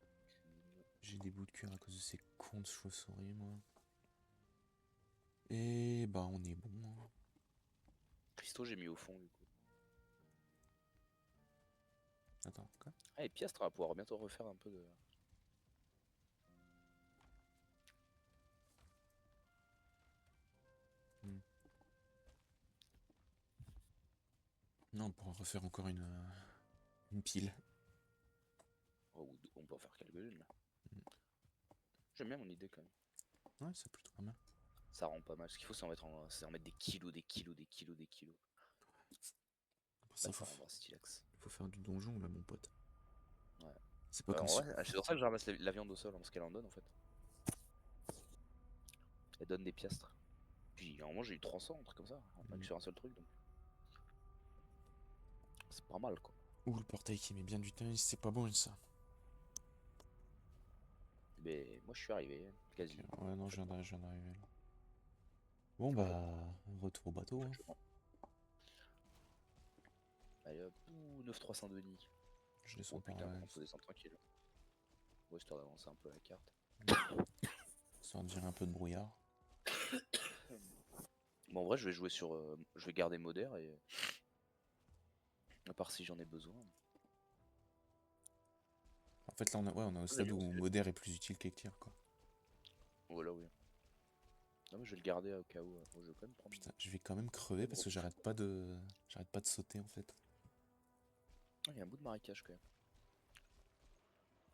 Cune. J'ai des bouts de cuir à cause de ces cons de chauves-souris, moi. Et bah, on est bon, hein. Christo, j'ai mis au fond, du coup. Attends, quoi? Ah, et Piastre, on va pouvoir bientôt refaire un peu de. Hmm. Non, on pourra refaire encore une pile. Oh, on peut en faire quelques-unes là. J'aime bien mon idée quand même. Ouais, c'est plutôt pas mal. Ça rend pas mal. Ce qu'il faut, c'est en mettre des kilos, des kilos, des kilos, des kilos. Pour Bah, ça, ça rendra stylax. faut faire du donjon, là, mon pote. Ouais. C'est pas comme En si... vrai, c'est pour ça que je ramasse la viande au sol, hein, parce qu'elle en donne en fait. Elle donne des piastres. Puis normalement, j'ai eu 300, un truc comme ça, rien que sur un seul truc, donc c'est pas mal quoi. Ouh, le portail qui met bien du temps, c'est pas bon, ça. Mais moi, je suis arrivé, hein, quasi. Ok, ouais, non, En fait, non. je viens d'arriver, là. Bon, bah, retour au bateau, hein. Allez hop, ouh, 9-3 Denis. Je descends Oh par putain, là, par contre, faut descendre tranquille. Ouais, histoire d'avancer un peu la carte. histoire de virer un peu de brouillard. Bon, en vrai, je vais jouer sur. Je vais garder modère et. À part si j'en ai besoin. En fait, là, on est au Ah, mais stade je où pense que- Modère est plus utile qu'Ektir, quoi. Voilà, oui. Non, mais je vais le garder au cas où. Moi, je vais quand même prendre. Putain, je vais quand même crever Quand même parce que j'arrête pas de sauter, en fait. Ah, il y a un bout de marécage quand même.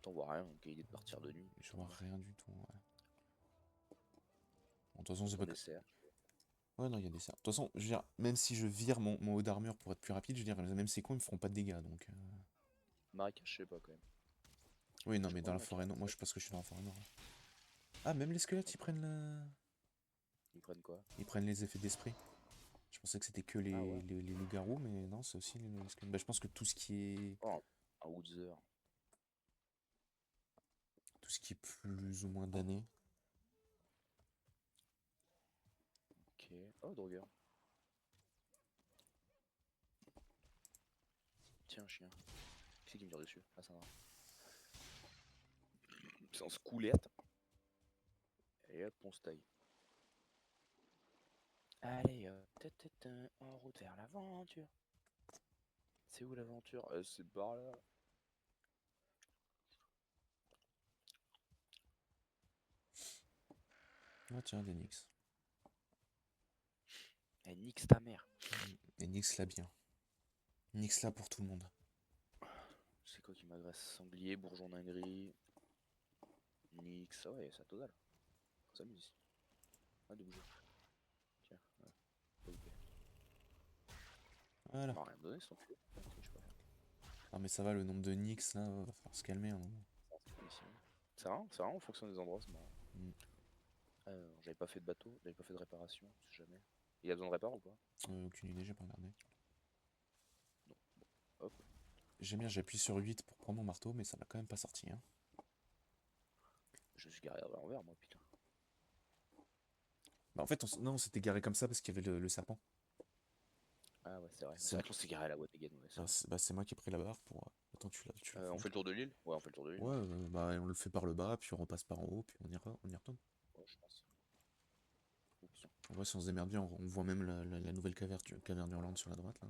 T'en vois rien, donc idée de partir de nuit. Je Tant vois bien. rien du tout, ouais. Bon, de toute façon, c'est Dans pas des que... serres. Ouais, non, il y a des cerfs. De toute façon, je veux dire, même si je vire mon haut d'armure pour être plus rapide, je veux dire, même ces cons, ils me feront pas de dégâts, donc... Marécage, je sais pas quand même. Oui, non, Je mais dans prends la la forêt, carte. non. Moi, je pense que je suis dans la forêt, non. Ah, même les squelettes, Ils prennent quoi? ils prennent les effets d'esprit. Je pensais que c'était que Ah ouais. les loups-garous, mais non, c'est aussi les squelettes. Bah, je pense que Oh, un Woodzer. tout ce qui est plus ou moins damné. Ok. Oh, Drogueur. Tiens, chien. Qui c'est qui me tire dessus? Ah, ça va. C'est en scoulette. Et hop, on se taille. Allez, en route vers l'aventure. C'est où l'aventure? C'est par là. Ah, tiens, des Nyx. Eh, nique ta mère. Et Nyx là bien. Nyx là pour tout le monde. C'est quoi qui m'agresse? Sanglier, bourgeon d'un gris. Nix. Ah ouais, ça total. On s'amuse ici. Ah, de bouger. Tiens, voilà. Pas loupé. Voilà. Il m'a rien donné, son cul. Ok, je peux faire. Ah mais ça va, le nombre de Nyx là, va falloir se calmer un moment. C'est vraiment en fonction des endroits, c'est marrant. Mm. J'avais pas fait de bateau, j'avais pas fait de réparation, on sait jamais. Il a besoin de répar ou pas? Aucune idée, j'ai pas regardé. Non. Bon, hop. J'aime bien, j'appuie sur 8 pour prendre mon marteau, mais ça l'a quand même pas sorti. Hein. Je suis garé à l'envers, moi, putain. Bah en fait, non, on s'était garé comme ça parce qu'il y avait le serpent. Ah ouais, c'est vrai. C'est C'est vrai qu'on s'est garé à la Watt again, ouais, c'est vrai. bah, c'est moi qui ai pris la barre pour... Attends, tu la On fais. fait le tour de l'île? Ouais, on fait le tour de l'île, Ouais, hein. bah on le fait par le bas, puis on repasse par en haut, puis on y retourne. Ouais, je pense. Oups. En vrai, si on se démerde bien, on voit même la nouvelle caverne d'Irlande sur la droite, là.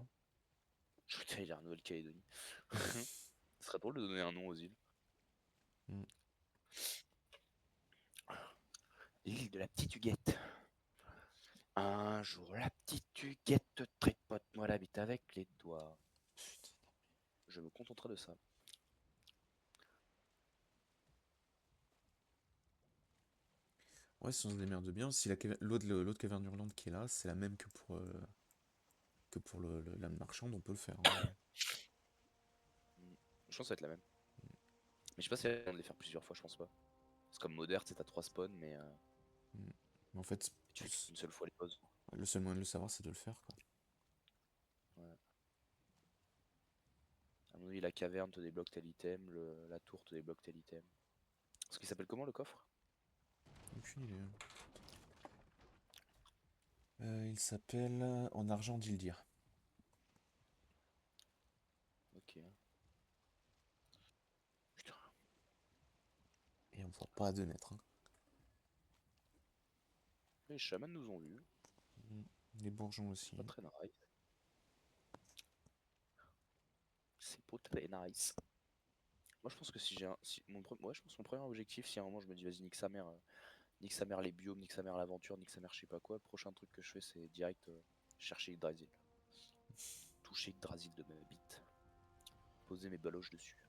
Je crois qu'il y a la Nouvelle-Calédonie. Ce serait drôle de donner un nom aux îles. Mm. L'île de la petite Huguette. Un jour, la petite Huguette tripote-moi la bite avec les doigts. Putain. Je me contenterai de ça. Ouais, si on se démerde bien, si l'autre caverne d'Irlande qui est là, c'est la même que pour l'âme marchande, on peut le faire. Hein. Je pense que ça va être la même. Mais je sais pas si elle va les faire plusieurs fois, je pense pas. C'est comme Modern, t'as 3 spawns, mais Mm. Mais en fait, tu fais qu'une seule fois les pauses. le seul moyen de le savoir, c'est de le faire, quoi. Ouais. À mon avis, la caverne te débloque tel item, la tour te débloque tel item. Ce qui s'appelle comment le coffre? Aucune idée. Il s'appelle En argent d'Ildir. Ok. Putain. Et on voit pas à 2 mètres. Hein. Les chamans nous ont vus. Mm. Les bourgeons aussi. C'est pas très nice. C'est pas très nice. Moi, je pense que si j'ai un. Ouais, je pense que mon premier objectif, si à un moment je me dis, vas-y, nique sa mère les biomes, nique sa mère l'aventure, nique sa mère je sais pas quoi, le prochain truc que je fais, c'est direct chercher Yggdrasil. Toucher Yggdrasil de ma bite. Poser mes baloches dessus.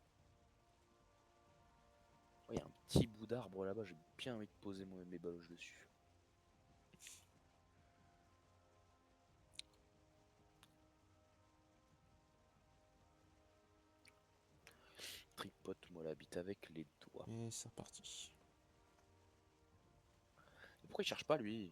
Oh, il y a un petit bout d'arbre là-bas, j'ai bien envie de poser mes baloches dessus. Tripote-moi la bite avec les doigts. Et c'est reparti. Et pourquoi il cherche pas lui?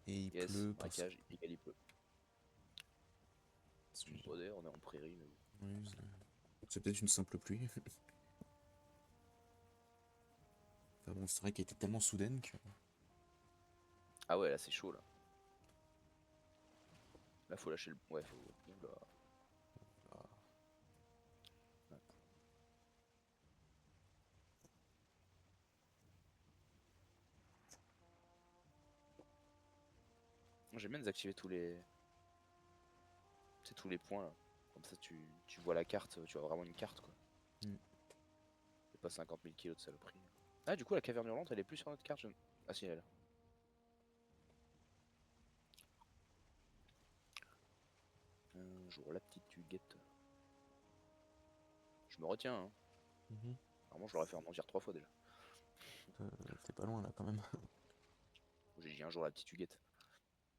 Et il Yes, pleut parce que... braquage, égal il pleut. Bon, d'ailleurs, on est en prairie, mais bon. Oui, c'est peut-être une simple pluie. Enfin bon, c'est vrai qu'elle était tellement soudaine que... Ah ouais, là c'est chaud là. Là faut lâcher le. Ouais, faut. Oula. Ah, J'aime bien désactiver tous les. Tu sais, tous les points là. Comme ça tu vois la carte, tu vois vraiment une carte quoi. mm. C'est pas 50 000 kilos de saloperie. Ah, du coup, la caverne hurlante elle est plus sur notre carte. Ah, si, elle est là. Un jour, la petite Huguette. Je me retiens, hein. Mhm. Normalement, je l'aurais fait en mentir 3 fois déjà. T'es pas loin là quand même. J'ai dit un jour la petite Huguette.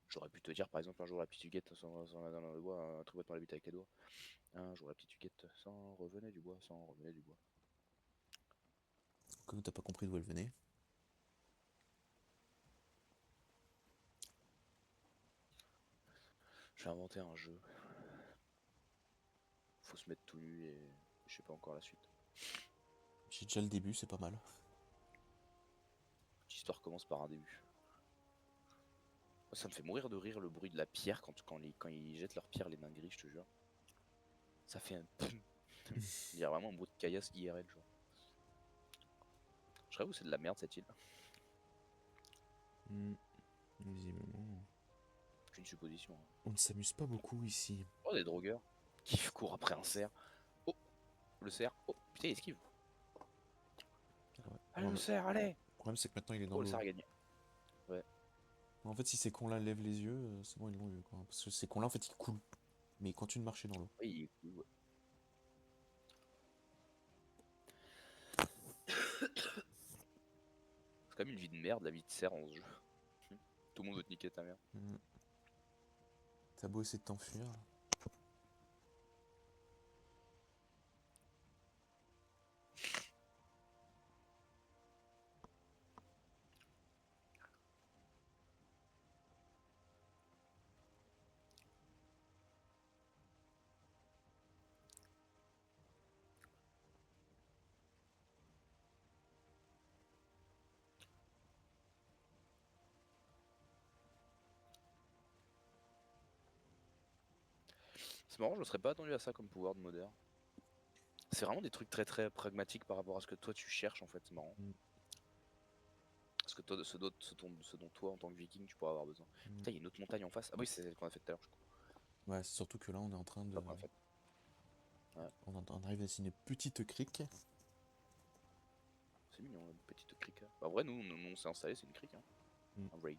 J'aurais pu te dire par exemple un jour la petite Huguette sans la dans le bois, un truc dans la bite avec les doigts. Un jour la petite Huguette sans revenait du bois, sans revenait du bois. Comme t'as pas compris d'où elle venait. J'ai inventé un jeu. Faut se mettre tout nu et je sais pas encore la suite. J'ai déjà le début, c'est pas mal. L'histoire commence par un début. Ça me fait mourir de rire le bruit de la pierre quand ils jettent leur pierre, les dingueries, je te jure. Ça fait un. Il y a vraiment un bruit de caillasse IRL, genre. Je rêve où c'est de la merde cette île. Mm. Visiblement. C'est une supposition, hein. On ne s'amuse pas beaucoup ici. Oh, des drogueurs qui courent après un cerf. Oh, le cerf. Oh, putain, il esquive. Ah ouais. Allez, le cerf, allez. Le problème c'est que maintenant il est dans Oh, le l'eau. cerf a gagné. Ouais. En fait, si ces cons-là lèvent les yeux, c'est bon, ils l'ont eu quoi. Parce que ces cons-là, en fait, ils coulent. Mais ils continuent de marcher dans l'eau. Oui, il est cool, ouais. C'est quand même une vie de merde, la vie de cerf en ce jeu. Tout le monde veut te niquer ta mère. T'as beau essayer de t'enfuir. C'est marrant, je me serais pas attendu à ça comme pouvoir de modère. C'est vraiment des trucs très très pragmatiques par rapport à ce que toi tu cherches en fait, c'est marrant. Parce que toi, ce dont toi en tant que viking tu pourras avoir besoin. Putain, il y a une autre montagne en face. Ah oui, c'est celle qu'on a fait tout à l'heure, je crois. Ouais, c'est surtout que là, on est en train de. Pas qu'on a fait. Ouais, On arrive à une petite crique. c'est mignon, une petite crique. En vrai, nous on s'est installé, c'est une crique. Hein. Un raid.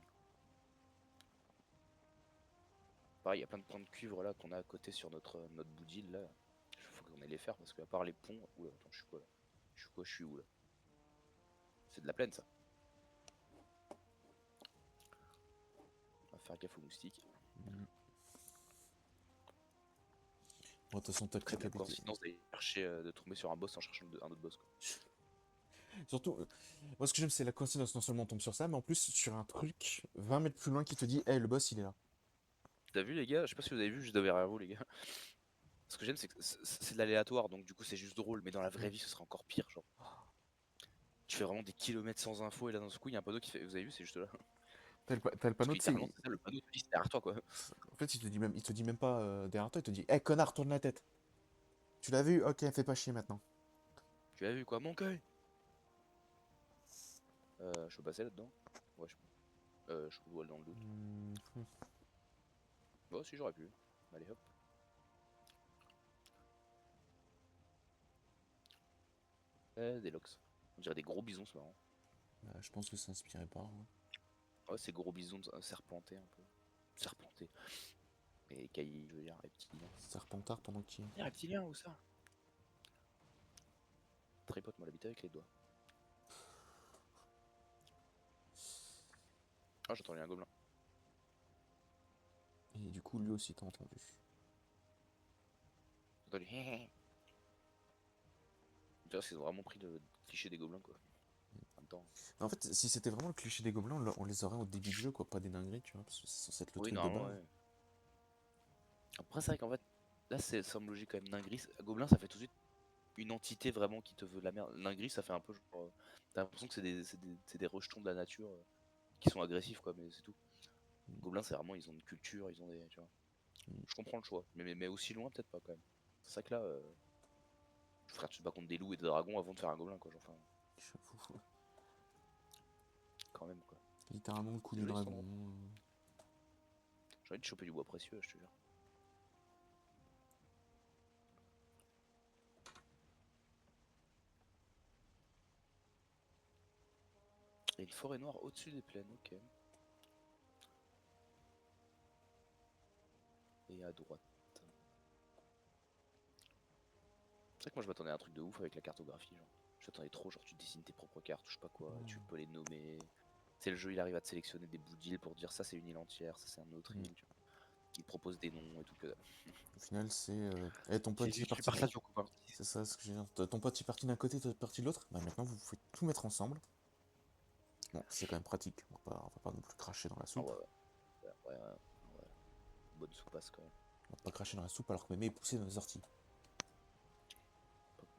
Pareil, il y a plein de points de cuivre là qu'on a à côté sur notre bout d'île là. Il faut qu'on aille les faire parce qu'à part les ponts. Oula, attends, je suis quoi là? Je suis quoi? Je suis où là? C'est de la plaine ça. On va faire gaffe aux moustiques. Bon, de toute façon, t'as le Très crique à bien côté. coïncidence d'aller chercher, de tomber sur un boss en cherchant un autre boss quoi. Surtout, moi ce que j'aime, c'est la coïncidence. Non seulement on tombe sur ça, mais en plus sur un truc 20 mètres plus loin qui te dit, hey, le boss il est là. T'as vu les gars? Je sais pas si vous avez vu juste derrière vous les gars. Ce que j'aime c'est que c'est de l'aléatoire donc du coup c'est juste drôle mais dans la vraie vie ce serait encore pire genre. Tu fais vraiment des kilomètres sans info et là dans ce coup il y a un panneau qui fait vous avez vu c'est juste là. T'as le Parce panneau, que tu sais. littéralement c'est ça le panneau te dit c'est derrière toi quoi. En fait, il te dit même pas derrière toi, il te dit, hey, connard, tourne la tête. Tu l'as vu? Ok, fais pas chier maintenant. Tu as vu quoi mon cueil? Je peux passer là-dedans? Ouais je peux. Je peux aller dans le doute. Bon si j'aurais pu. Allez hop. Des lox. On dirait des gros bisons c'est marrant. Je pense que c'est inspiré par. Ouais. Ouais c'est gros bisons serpentés un peu. Serpentés. Et caillis je veux dire reptiliens. Serpentard pendant qu'il. Reptilien où ça? Tripote moi l'habiter avec les doigts. Ah j'entends un gobelin. Et du coup, lui aussi, t'as entendu. J'ai entendu hé hé. Ils ont vraiment pris le cliché des gobelins quoi. En même temps. En fait, si c'était vraiment le cliché des gobelins, on les aurait au début du jeu, quoi, pas des dingueries, tu vois, parce que c'est censé être le Oui truc de normalement base. ouais. Après c'est vrai qu'en fait là c'est semble logique quand même. Ningris, gobelin ça fait tout de suite une entité vraiment qui te veut de la merde. Ningris ça fait un peu genre. T'as l'impression que c'est des rejetons de la nature qui sont agressifs quoi mais c'est tout. Gobelins c'est vraiment ils ont une culture, ils ont des. Tu vois. Je comprends le choix. Mais aussi loin peut-être pas quand même. C'est ça que là. Frère tu te bats contre des loups et des dragons avant de faire un gobelin quoi. Genre, enfin J'avoue. quand même quoi. Littéralement le coup C'est du joli cet dragon. endroit. J'ai envie de choper du bois précieux je te jure. Il y a une forêt noire au-dessus des plaines, ok. Et à droite. C'est vrai que moi je m'attendais à un truc de ouf avec la cartographie, genre. J'attendais trop, genre tu dessines tes propres cartes, je sais pas quoi, tu peux les nommer. C'est le jeu, il arrive à te sélectionner des bouts d'île pour dire ça c'est une île entière, ça c'est un autre île, tu vois. Il te propose des noms et tout que. Au final, c'est. Eh, ton pote, il est Tu parti. partages ton copain. C'est ça ce que j'ai dit. Ton pote, il est parti d'un côté, toi, t'es parti de l'autre. Bah maintenant, vous pouvez tout mettre ensemble. Bon, c'est quand même pratique. On va pas non plus cracher dans la Ah soupe. ouais, ouais. Bonne soupasse quand même. On va pas cracher dans la soupe alors que mémé est poussé dans les orties.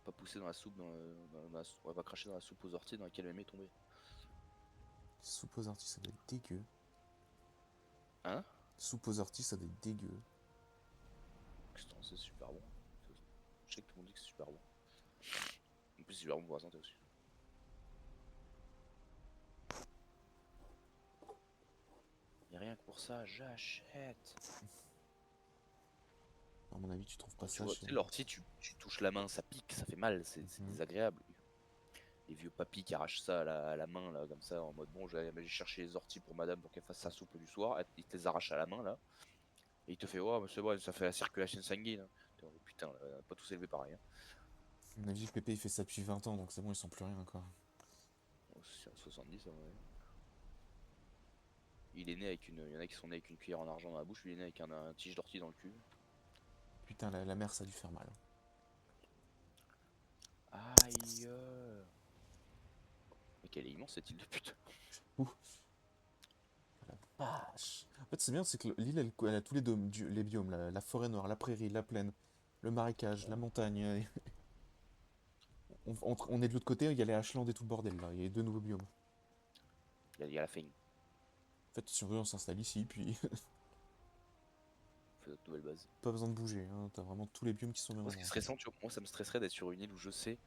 Pas pousser dans la soupe, on va pas cracher dans la soupe aux orties dans laquelle Mémé est tombée. Soupe aux orties, ça doit être dégueu. Hein? Soupe aux orties, ça doit être dégueu. Putain, c'est super bon. Je sais que tout le monde dit que c'est super bon. En plus, c'est super bon pour la santé aussi. Et rien que pour ça, j'achète. À mon avis, tu trouves pas Tu ça vois, chez. tu sais, l'ortie, tu touches la main, ça pique, ça fait mal, c'est désagréable. Les vieux papis qui arrachent ça à la main, là, comme ça, en mode bon, j'ai cherché les orties pour madame pour qu'elle fasse sa soupe du soir, il te les arrache à la main, là, et il te fait, oh, mais c'est bon, ça fait la circulation sanguine. Oh, putain, pas tous élevés pareil. Hein. À mon avis, Pépé, il fait ça depuis 20 ans, donc c'est bon, ils sent plus rien, quoi. c'est à 70 en vrai. Il est né avec une. Il y en a qui sont nés avec une cuillère en argent dans la bouche, lui il est né avec un tige d'ortie dans le cul. Putain, la mer, ça a dû faire mal. Aïe. Mais quelle est immense cette île de pute. Ouh, la vache. En fait, c'est bien, c'est que l'île, elle a tous les, les biomes, la forêt noire, la prairie, la plaine, le marécage, la montagne. On est de l'autre côté, il y a les Ashland et tout le bordel là, il y a deux nouveaux biomes. Il y a la feigne. En fait, si on veut, on s'installe ici, puis On fait notre nouvelle base. pas besoin de bouger, hein. T'as vraiment tous les biomes qui sont au même Moi, ce qui est endroit. stressant, tu vois, moi ça me stresserait d'être sur une île où je sais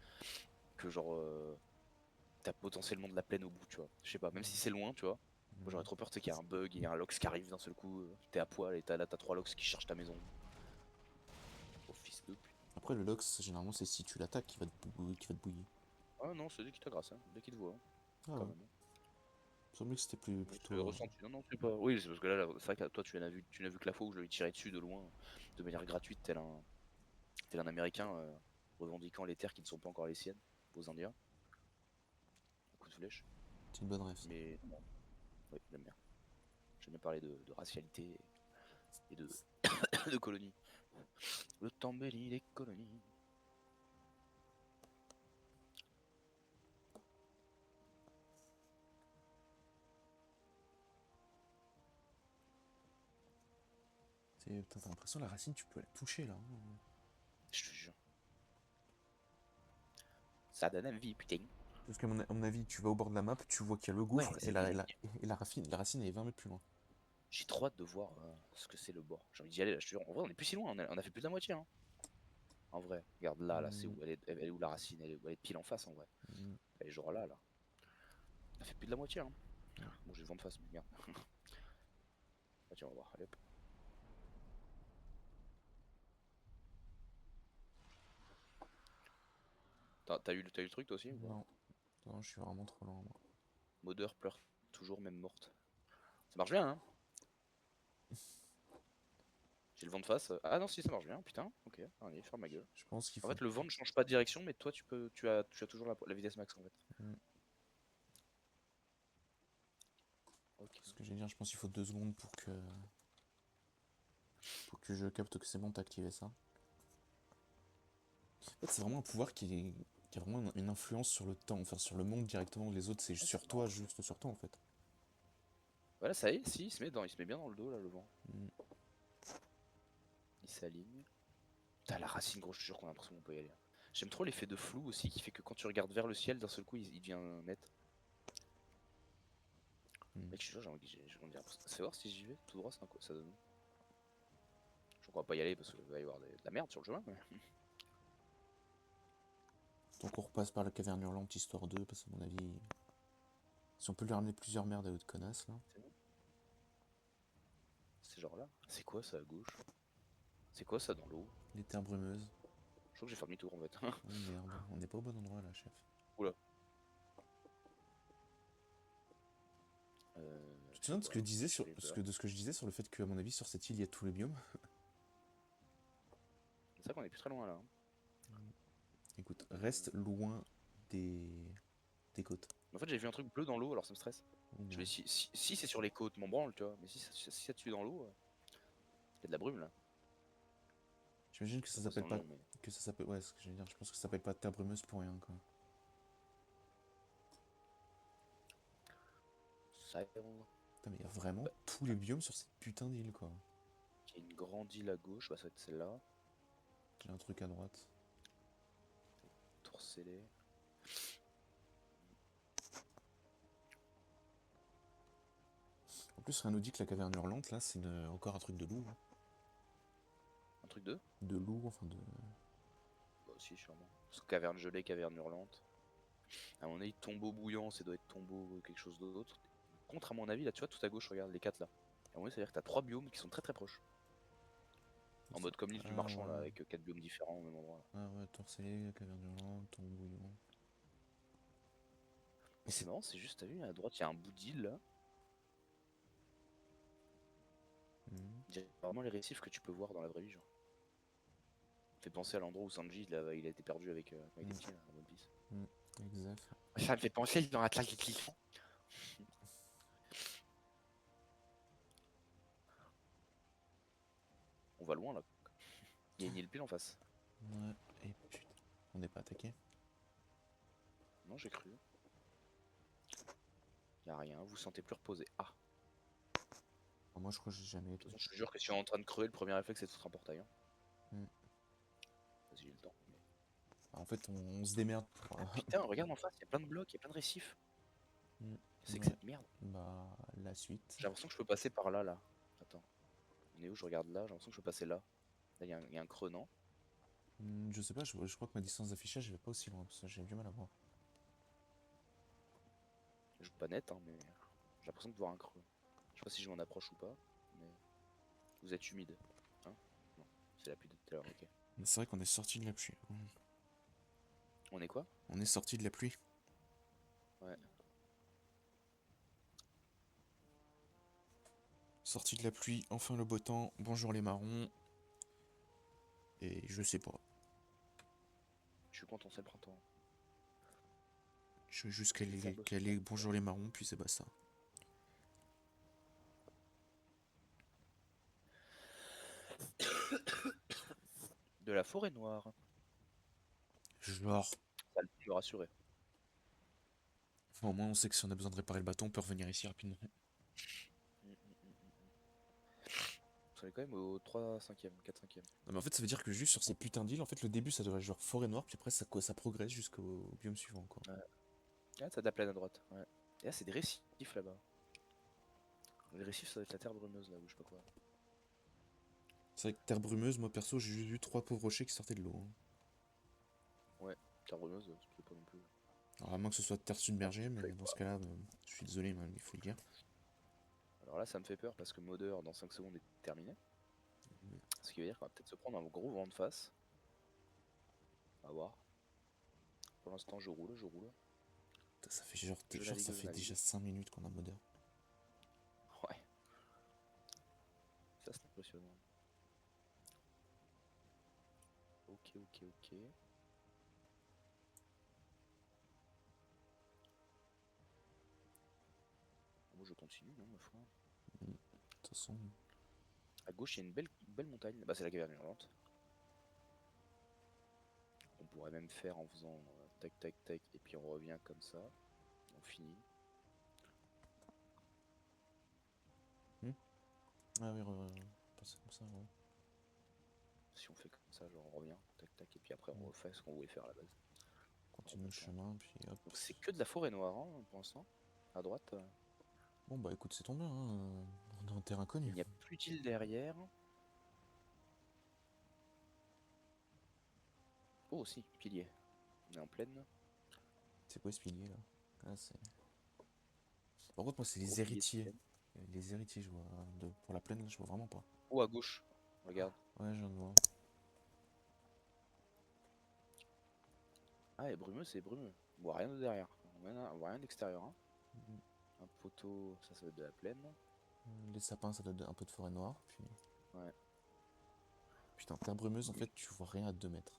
que genre t'as potentiellement de la plaine au bout, tu vois. Je sais pas, même si c'est loin, tu vois. Moi j'aurais trop peur, tu sais, qu'il y a un bug, il y a un lox qui arrive d'un seul coup, t'es à poil et là t'as 3 lox qui cherchent ta maison. Oh fils de pute. Après, le Lox, généralement, c'est si tu l'attaques qui va te bouiller. Ah non, c'est dès qu'il t'agresse, hein, dès qu'il te voit, hein, Ah quand ouais, même. il me semblait que c'était plus, Oui, c'est le plutôt. ressenti. Non, non, c'est pas. Oui, c'est parce que là, c'est vrai que toi, tu n'as vu que la fois où je lui tirais dessus de loin, de manière gratuite, tel un Américain revendiquant les terres qui ne sont pas encore les siennes, aux Indiens, un coup de flèche. C'est une bonne rêve, ça. Mais non, oui, j'aime bien. J'aime bien parler de racialité et de, de colonies. Le temps béni des colonies. Putain, t'as l'impression que la racine, tu peux la toucher là, hein. Je te jure. Ça donne envie, putain. Parce qu'à à mon avis, tu vas au bord de la map, tu vois qu'il y a le Ouais, gouffre et la racine elle est 20 mètres plus loin. j'ai trop hâte de voir ce que c'est le bord. J'ai envie d'y aller là, je te jure. En vrai, on est plus si loin, on a fait plus de la moitié. Hein. En vrai, regarde là, c'est Hmm, où elle est où la racine, elle est pile en face en vrai. hmm. Elle est genre là. On a fait plus de la moitié. Hein. Bon, j'ai le vent de face, mais merde. Ah, tiens, on va voir. Allez hop. T'as eu le truc toi aussi ou pas? Non, non, je suis vraiment trop loin, moi. Modeur pleure toujours, même morte. Ça marche bien, hein? J'ai le vent de face. Ah non, si, ça marche bien, putain. Ok, allez, ferme ma gueule. Je pense qu'il En faut. fait, le vent ne change pas de direction, mais toi, tu as toujours la vitesse max en fait. Hmm. Ok. Ce que j'allais dire, je pense qu'il faut 2 secondes pour que je capte que c'est bon, t'as activé ça. En fait, c'est vraiment un pouvoir qui a vraiment une influence sur le temps, enfin sur le monde directement. Les autres, c'est Ah, sur c'est toi, marrant. juste sur toi en fait. Voilà, ça y est, si, il se met bien dans le dos là, le vent. Hmm. Il s'aligne. T'as la racine, gros, je te jure qu'on a l'impression qu'on peut y aller. J'aime trop l'effet de flou aussi qui fait que quand tu regardes vers le ciel, d'un seul coup, il devient net. Hmm. Mec, je suis sûr, j'ai l'impression. C'est voir si j'y vais tout droit, ça donne où? Je crois pas y aller parce qu'il va y avoir de la merde sur le chemin. Mais... Donc on repasse par la caverne hurlante histoire 2, parce qu'à mon avis, si on peut lui ramener plusieurs merdes à l'autre connasse là. C'est bon. C'est genre là. C'est quoi ça à gauche? C'est quoi ça dans l'eau? Les terres brumeuses. Je crois que j'ai fait demi-tour en fait. Oh merde, on n'est pas au bon endroit là, chef. Oula. Tu te C'est souviens de ce quoi que je là? disais J'ai peur. de ce que je disais sur le fait qu'à mon avis sur cette île il y a tous les biomes? C'est vrai qu'on est plus très loin là. Hein. Écoute, reste loin des, des côtes. En fait, j'ai vu un truc bleu dans l'eau, alors ça me stresse. Oh Je vais merde. si c'est sur les côtes, m'en branle, tu vois. Mais si ça tue dans l'eau, il y a de la brume là. J'imagine que Je sais ça pas quoi c'est s'appelle dans le pas. nom, mais Que ça s'appelle. Ouais, c'est ce que j'allais dire. Je pense que ça s'appelle pas terre brumeuse pour rien quoi. ça. Putain, mais il y a vraiment tous les biomes sur cette putain d'île quoi. Il y a une grande île à gauche, bah ça va être celle-là. J'ai un truc à droite. Tour scellé. En plus, rien nous dit que la caverne hurlante là, c'est encore un truc de loup, hein. Un truc de. De loup, enfin de. Bah aussi sûrement. Parce que caverne gelée, caverne hurlante. À mon avis, tombeau bouillant, ça doit être tombeau quelque chose d'autre. Contre à mon avis, là tu vois tout à gauche, regarde les 4 là. À mon avis, ça veut dire que t'as 3 biomes qui sont très très proches. En mode comme l'île du Ah marchand là, ouais. avec 4 biomes différents au même endroit. Là. Ah ouais, torcellé, caverne hurlante, tombe bouillon. Mais c'est marrant, c'est juste, t'as vu, à droite, il y a un bout d'île là. Hmm. Il y a vraiment les récifs que tu peux voir dans la vraie vie, genre. Ça fait penser à l'endroit où Sanji il a été perdu avec les Hmm. petits là, à One Piece. Hmm. Exact. Ça me fait penser dans Atlas des Titans. On va loin là. Il y a une île pile en face. Ouais, et putain, on n'est pas attaqué. Non, j'ai cru. Y a rien, vous vous sentez plus reposé. Ah, Enfin, moi, je crois que j'ai jamais de été. toute façon, je te jure que si on est en train de crever, le premier réflexe c'est de foutre un portail. Hein. Hmm. Vas-y, j'ai le temps. Mais... En fait, on se démerde. Ah putain, regarde en face, il y a plein de blocs, il y a plein de récifs. Hmm. C'est que Ouais, cette merde. bah, la suite. J'ai l'impression que je peux passer par là, là. Attends, on est où? Je regarde là, j'ai l'impression que je peux passer là. Là, il y a un creux, non? Je sais pas, je crois que ma distance d'affichage, elle va pas aussi loin, parce que j'ai du mal à voir. Je joue pas net, hein, mais j'ai l'impression de voir un creux. Je sais pas si je m'en approche ou pas, mais vous êtes humide. Hein? Non, c'est la pluie de tout à l'heure, ok. Mais c'est vrai qu'on est sorti de la pluie. On est quoi? On est sorti de la pluie. Ouais. Sorti de la pluie, enfin le beau temps. Bonjour les marrons. Et je sais pas. Je suis content, c'est le printemps. Je veux juste Ça bosse pas. caler bonjour les marrons, puis c'est basta. De la forêt noire. Genre, Ça a le temps de me rassurer. enfin, au moins on sait que si on a besoin de réparer le bateau, on peut revenir ici rapidement. Mm, mm, mm, mm. On est quand même au 3 5e, 4 5e. Non mais en fait ça veut dire que juste sur ces putains d'îles, en fait le début ça devrait être genre forêt noire, puis après ça progresse jusqu'au biome suivant quoi. Ouais. Ah, t'as de la plaine à droite. Ouais. Et là, c'est des récifs là-bas. Les récifs, ça doit être la terre brumeuse là, ou je sais pas quoi. C'est vrai que terre brumeuse, moi perso j'ai juste vu 3 pauvres rochers qui sortaient de l'eau. Hein. Ouais, terre brumeuse, c'est pas non plus. Alors à moins que ce soit terre Ah, submergée, mais feuille, dans ce quoi. cas-là, je suis désolé, mais il faut le dire. Alors là, ça me fait peur parce que Modeur, dans 5 secondes, est terminé. Ce qui veut dire qu'on va peut-être se prendre un gros vent de face. On va voir. Pour l'instant, je roule, je roule. Putain, ça fait genre, Je genre navigue, ça je fait déjà navigue. 5 minutes qu'on a modeur. Ouais, ça c'est impressionnant. Ok, ok, ok. Moi je continue, non, ma foi. De toute façon, À gauche, il y a une belle montagne. Bah, c'est la caverne hurlante. On pourrait même faire en faisant tac, tac, tac, et puis on revient comme ça. On finit. hmm. Ah oui, passer comme ça, ouais. Si on fait comme ça, genre on revient, tac, tac, et puis après on refait ce qu'on voulait faire à la base. On En continue le remontant. chemin, puis hop. Donc c'est que de la forêt noire hein, pour l'instant. À droite, Bon bah écoute, c'est tombé, hein. On est en terre il inconnue. n'y a plus d'île derrière. Oh, si, pilier. On est en pleine. C'est quoi ce pilier là? Ah, c'est... Par contre, moi, c'est Gros les pilier de héritiers. plaine. Les héritiers, je vois. Pour la plaine, là, je vois vraiment pas. Oh, à gauche. Regarde. Ouais, je viens de voir. Ah, et brumeux, c'est brumeux. On voit rien de derrière. On voit rien d'extérieur. Hein. Mhm. Un poteau, ça va être de la plaine. Les sapins, ça donne un peu de forêt noire. Puis... Ouais. Putain, terre brumeuse, en fait, tu vois rien à 2 mètres.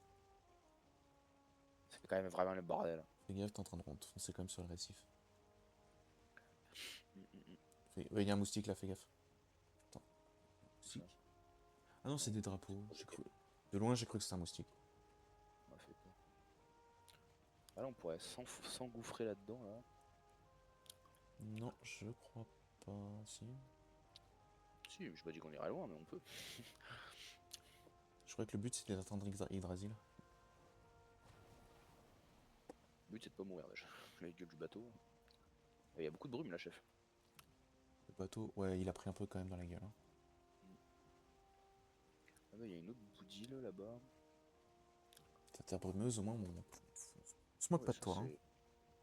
C'est quand même vraiment le bordel. Fais gaffe, t'es en train de foncer quand même sur le récif. Mm, mm, mm. Ouais, y a un moustique là, fais gaffe. Attends. Ça, Moustique? Ah non, c'est non. des drapeaux. Ok, J'ai cru. De loin, j'ai cru que c'était un moustique. on m'a fait peur. Ah là, on pourrait s'engouffrer là-dedans, là. Non, je crois pas. Si. Si, je pas dit qu'on irait loin, mais on peut. Je crois que le but c'était d'atteindre Yggdrasil. Le but, c'est de pas mourir déjà. La gueule du bateau. Et il y a beaucoup de brume là, chef. Le bateau, ouais, il a pris un peu quand même dans la gueule. Hein. Ah bah, il y a une autre bout d'île là-bas. Ta terre brumeuse, au moins, on se moque Ouais, pas de ça toi. Hein.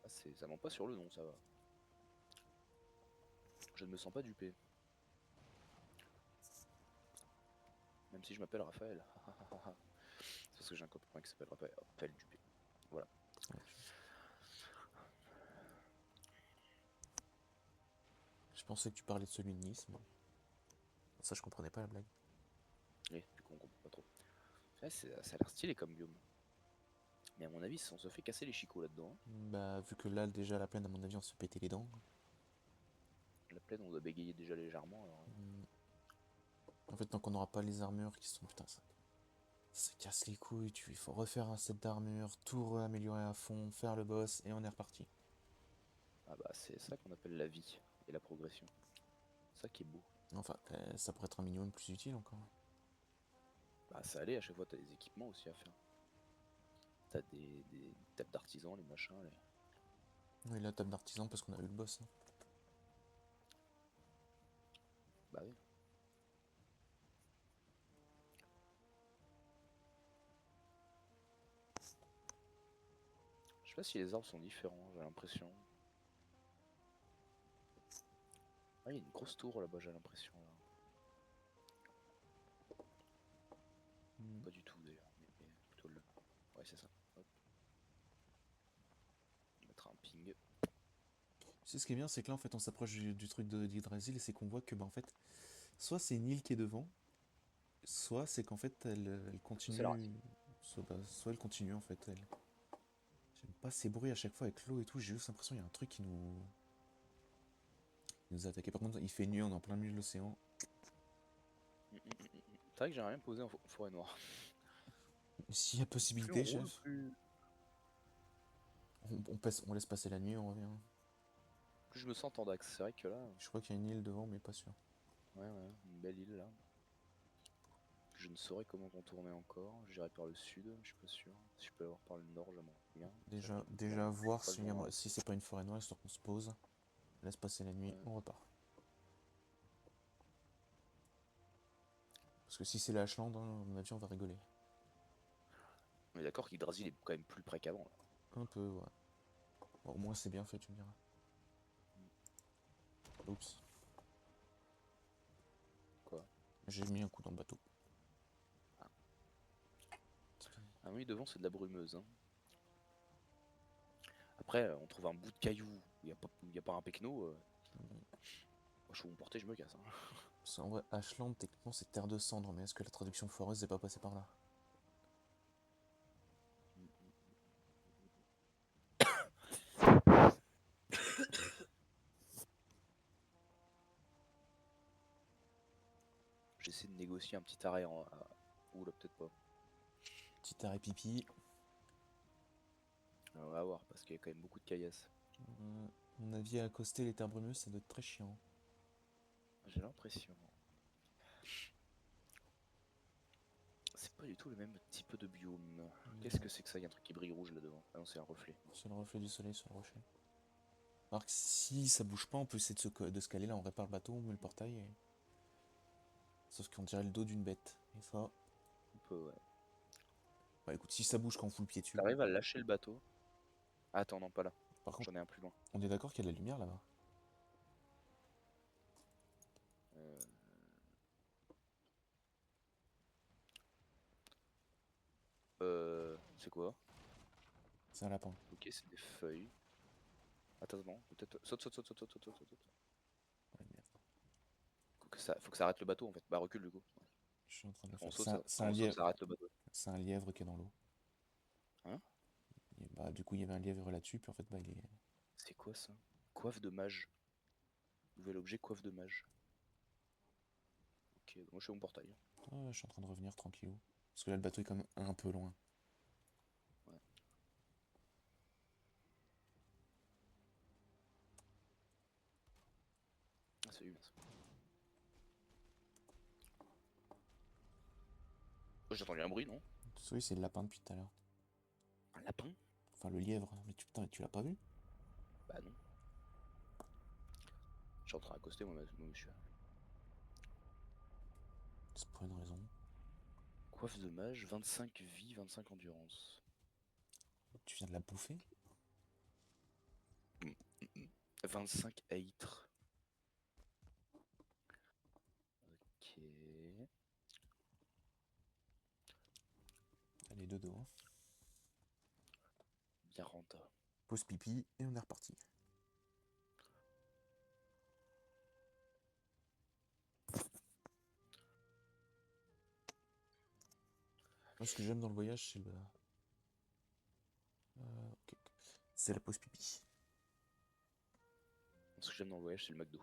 c'est. Ah, ça ment pas sur le nom, ça va. Je ne me sens pas dupé. Même si je m'appelle Raphaël. C'est parce que j'ai un copain qui s'appelle Raphaël Dupé. Voilà. Ouais, je pensais que tu parlais de celui de Nice, mais ça, je comprenais pas la blague. Et du coup, on comprend pas trop. Ouais, ça a l'air stylé comme biome. Mais à mon avis, on se fait casser les chicots là-dedans, hein. Bah, vu que là, déjà, à la plaine, à mon avis, on se pétait les dents. La plaine, on doit bégayer déjà légèrement. Alors... Hmm. En fait, tant qu'on n'aura pas les armures qui sont. Putain, ça casse les couilles. Il faut refaire un set d'armure, tout améliorer à fond, faire le boss, et on est reparti. Ah bah, c'est ça qu'on appelle la vie et la progression. Ça qui est beau. Enfin, ça pourrait être un minimum plus utile encore. Bah, ça allait, à chaque fois, t'as des équipements aussi à faire. T'as des tables d'artisans, les machins, les... Oui, la table d'artisan parce qu'on a eu le boss, hein. Bah oui. Je sais pas si les arbres sont différents, j'ai l'impression. Ah, il y a une grosse tour là-bas, j'ai l'impression. Là. Hmm. Pas du tout d'ailleurs, mais plutôt le... Ouais, c'est ça. Hop. On va mettre un ping. Tu sais, ce qui est bien, c'est que là, en fait, on s'approche du truc d'Yggdrasil et c'est qu'on voit que, bah, en fait, soit c'est une île qui est devant, soit c'est qu'en fait, elle Ça, c'est la continue. racine. Soit elle continue, en fait. J'aime pas ces bruits à chaque fois avec l'eau et tout. J'ai juste l'impression qu'il y a un truc qui nous a attaqué. Par contre, il fait nuit, on est en plein milieu de l'océan. C'est vrai que j'aimerais bien poser en forêt noire. S'il y a Plus on possibilité, roule, chef, plus... on laisse passer la nuit, on revient. plus je me sens tendax. C'est vrai que là, Je crois qu'il y a une île devant, mais pas sûr. ouais, une belle île là. Je ne saurais comment contourner encore. J'irai par le sud, je suis pas sûr. Si je peux avoir par le nord, j'aimerais bien. Ça, Déjà voir pas le vent, hein. si c'est pas une forêt noire, histoire qu'on se pose. Laisse passer la nuit, Ouais. on repart. Parce que si c'est la Hachland, hein, à mon avis, on va rigoler. On est d'accord qu'Yggdrasil est quand même plus près qu'avant là. Un peu, ouais. Bon, au moins, c'est bien fait, tu me diras. Oups, Quoi? j'ai mis un coup dans le bateau. Ah. Ah oui, devant c'est de la brumeuse, hein. Après, on trouve un bout de caillou où il y a pas un pecno. Moi, je suis où me porter, je me casse, hein. Parce qu'en vrai, Ashland, techniquement, c'est terre de cendre, mais est-ce que la traduction foreuse n'est pas passée par là? J'essaie de négocier un petit arrêt en. Ouh là, peut-être pas. Petit arrêt pipi. On va voir, parce qu'il y a quand même beaucoup de caillasses. Mon avis, à accoster les terres brumeuses, ça doit être très chiant. J'ai l'impression. C'est pas du tout le même type de biome. Qu'est-ce que c'est que ça? Il y a un truc qui brille rouge là devant. Ah non, c'est un reflet. C'est le reflet du soleil sur le rocher. Alors que si ça bouge pas, on peut essayer de se caler là, on répare le bateau, on met le portail et... Sauf qu'on dirait le dos d'une bête. Et ça... On peut, ouais. Bah écoute, si ça bouge quand on fout le pied dessus... T'arrives à lâcher le bateau. Ah, attends, non, pas là. Par contre, J'en ai un plus loin. on est d'accord qu'il y a de la lumière là-bas. Euh, c'est quoi? C'est un lapin. Ok, c'est des feuilles. Attends, non, peut-être. Saute. Ouais, merde. Faut que ça arrête le bateau en fait. Bah, recule du coup. Je suis en train de le Quand on faire. saute, quand on saute, ça arrête le bateau. C'est un lièvre qui est dans l'eau. Hein? Et bah du coup, il y avait un lièvre là-dessus, puis en fait, bah il est... C'est quoi ça? Coiffe de mage. Nouvel objet, coiffe de mage. Ok, moi je suis au portail. Ah, je suis en train de revenir tranquillou. Parce que là, le bateau est quand même un peu loin. Ouais. Ah, salut, mince. Oh, j'ai entendu un bruit, non? Oui, c'est le lapin depuis tout à l'heure. Un lapin? Enfin, le lièvre. Mais putain, tu l'as pas vu? Bah non. Je suis en train d'accoster moi, monsieur. C'est pour une raison. Coiffe de mage, 25 vie, 25 endurance. Tu viens de la bouffer? 25 hêtre. Ok. Allez, dodo, hein. Bien renta. Pause pipi, et on est reparti. Moi, ce que j'aime dans le voyage, c'est le... C'est la pause pipi. Ce que j'aime dans le voyage, c'est le McDo.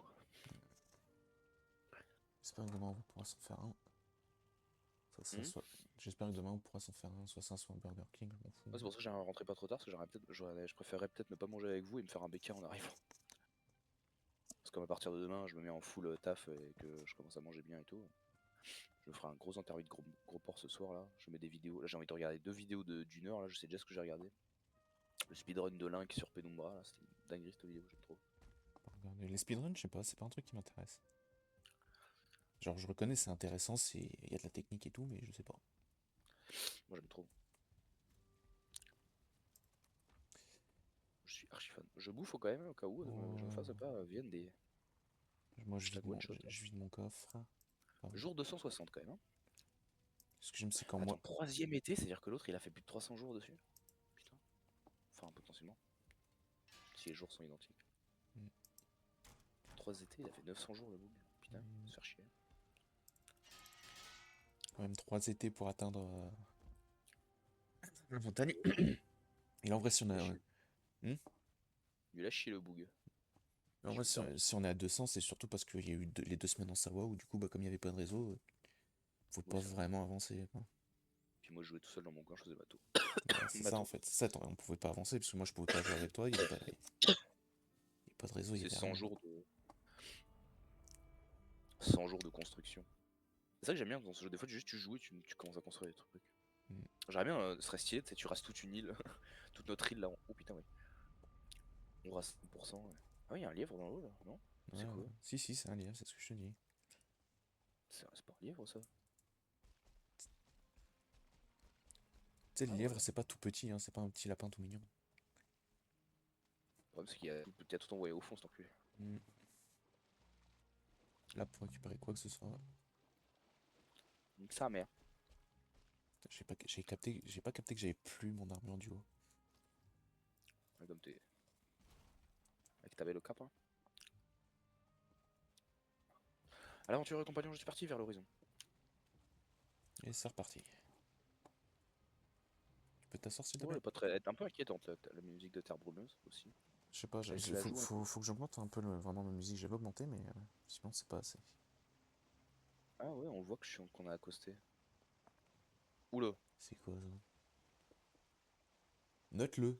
J'espère que demain on pourra s'en faire un. J'espère que demain on pourra s'en faire un, soit ça, soit un Burger King, je m'en fous. Ouais, c'est pour ça que j'ai rentré pas trop tard, parce que je préférerais peut-être ne pas manger avec vous et me faire un BK en arrivant. Parce qu'à partir de demain, je me mets en full taf et que je commence à manger bien et tout. Je me ferai un gros interview de gros porc ce soir là. Je mets des vidéos. Là j'ai envie de regarder 2 vidéos d'une heure là, je sais déjà ce que j'ai regardé. Le speedrun de Link sur Penumbra, là, c'était une dinguerie cette vidéo, j'aime trop. Regarder les speedruns, je sais pas, c'est pas un truc qui m'intéresse. Genre je reconnais c'est intéressant, il y a de la technique et tout, mais je sais pas. Moi j'aime trop. Je suis archi fan. Je bouffe quand même au cas où je me fasse pas viennent des Moi hashtag one shot. je vide mon coffre. Ah, Jour 260 quand même. Hein. Ce que j'aime c'est quand moi. Attends, troisième été, c'est-à-dire que l'autre il a fait plus de 300 jours dessus. Putain. Enfin potentiellement. Si les jours sont identiques. 3 étés, il a fait 900 jours le bout. Putain, se faire chier. Quand même 3 étés pour atteindre la montagne. Et en vrai si on a. Il a chié le boug. En vrai, si on est à 200, c'est surtout parce qu'il y a eu les 2 semaines en Savoie où du coup, bah, comme il n'y avait pas de réseau, faut pas vraiment avancer. Quoi. Puis moi je jouais tout seul dans mon coin, je faisais bateau. C'est ça en fait, c'est ça, on pouvait pas avancer parce que moi je pouvais pas jouer avec toi, il n'y avait pas de réseau, il y C'est avait 100 rien. jours de 100 jours de construction. C'est ça que j'aime bien dans ce jeu, des fois juste tu joues et tu commences à construire des trucs. J'aimerais bien, ce serait stylé, tu rases toute une île, toute notre île là. Oh putain, oui. On rase 100%. Ouais. Ah oui, il y a un lièvre dans l'eau là, non? Ouais, C'est quoi? Si, c'est un lièvre, c'est ce que je te dis. C'est un sport lièvre ça? Tu sais, le lièvre, c'est pas tout petit, hein, c'est pas un petit lapin tout mignon. Le problème c'est qu'il y a tout envoyé au fond cet enculé. Là, pour récupérer quoi que ce soit. Nique sa mère. J'ai pas capté que j'avais plus mon armure en duo. Ouais, comme t'es. Avec ta belle au cap, hein. À l'aventure compagnon, je suis parti vers l'horizon. Et c'est reparti. Tu peux t'asseoir s'il te Ouais, plaît? pas très. Elle est un peu inquiétante la musique de Terre Brumeuse aussi. Je sais pas, faut que j'augmente un peu vraiment ma musique. J'avais augmenté, mais sinon c'est pas assez. Ah ouais, on voit qu'on a accosté. Oula. C'est quoi ça? Note-le.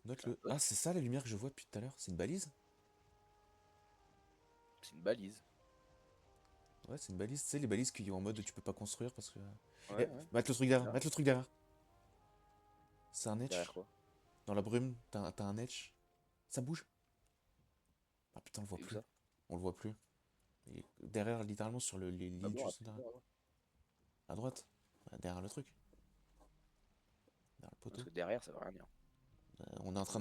Ah, c'est ça la lumière que je vois depuis tout à l'heure? C'est une balise? C'est une balise. Ouais, c'est une balise. Tu sais, les balises qui sont en mode tu peux pas construire parce que. Ouais. Mate le truc derrière, mate le truc derrière. C'est un etch. Derrière quoi? Dans la brume, t'as un etch. Ça bouge. Ah putain, on le voit plus. Ça On le voit plus. Et derrière, littéralement sur l'île juste derrière. À droite. Derrière le truc. Derrière le poteau. Parce que derrière, ça veut rien dire. On est en train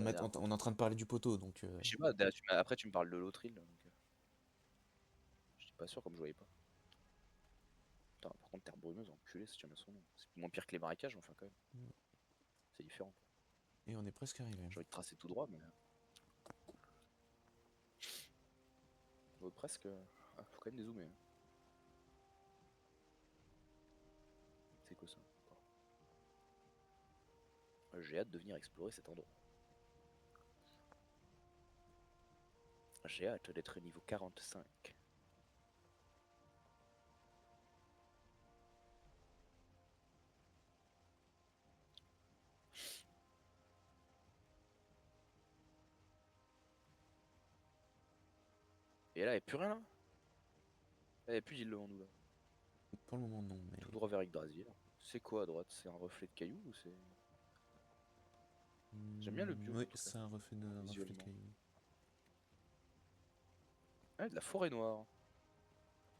de parler du poteau, donc. Je sais pas, après tu me parles de l'autre île. Donc... Je suis pas sûr comme je voyais pas. Putain, par contre, Terre Brumeuse, enculé, si tu mets son nom. C'est moins pire que les marécages, enfin quand même. C'est différent. Et on est presque arrivé. J'ai envie de tracer tout droit, mais. Presque. Ah, faut quand même dézoomer. C'est quoi ça? J'ai hâte de venir explorer cet endroit. J'ai hâte d'être niveau 45. Et là, il n'y a plus rien là? Il n'y a plus d'île devant nous là. Pour le moment, non. Mais... Tout droit vers Yggdrasil. C'est quoi à droite? C'est un reflet de cailloux ou c'est. J'aime bien le biome. Oui, c'est un reflet de caillou. Ah, de la forêt noire.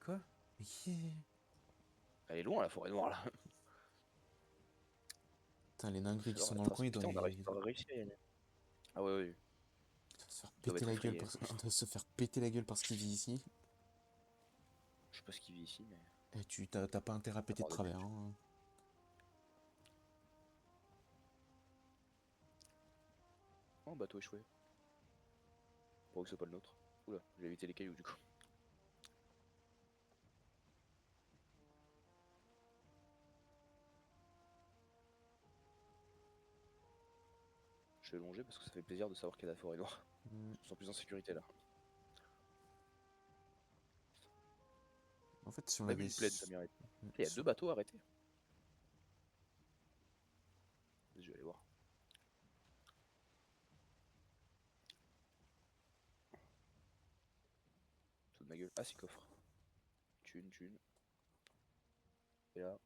Quoi? Yeah. Elle est loin la forêt noire là. Putain, les dingueries qui sont dans le coin, ils doivent. On a réussi à y aller. Ah ouais, ouais. Il doit se faire péter la gueule parce qu'il vit ici. Je sais pas ce qu'il vit ici, mais. Et tu t'as pas intérêt à péter de travers. Hein. Oh, bateau échoué. Pour que ce soit pas le nôtre. Oula, j'ai évité les cailloux du coup. Je fais longer parce que ça fait plaisir de savoir qu'il y a la forêt noire. Je me sens plus en sécurité là. En fait, si on Même avait... une plaine, ça mérite. Il y a si- 2 bateaux arrêtés. Je vais aller voir. Tout de ma gueule. Ah, c'est coffre. Thune. Et là,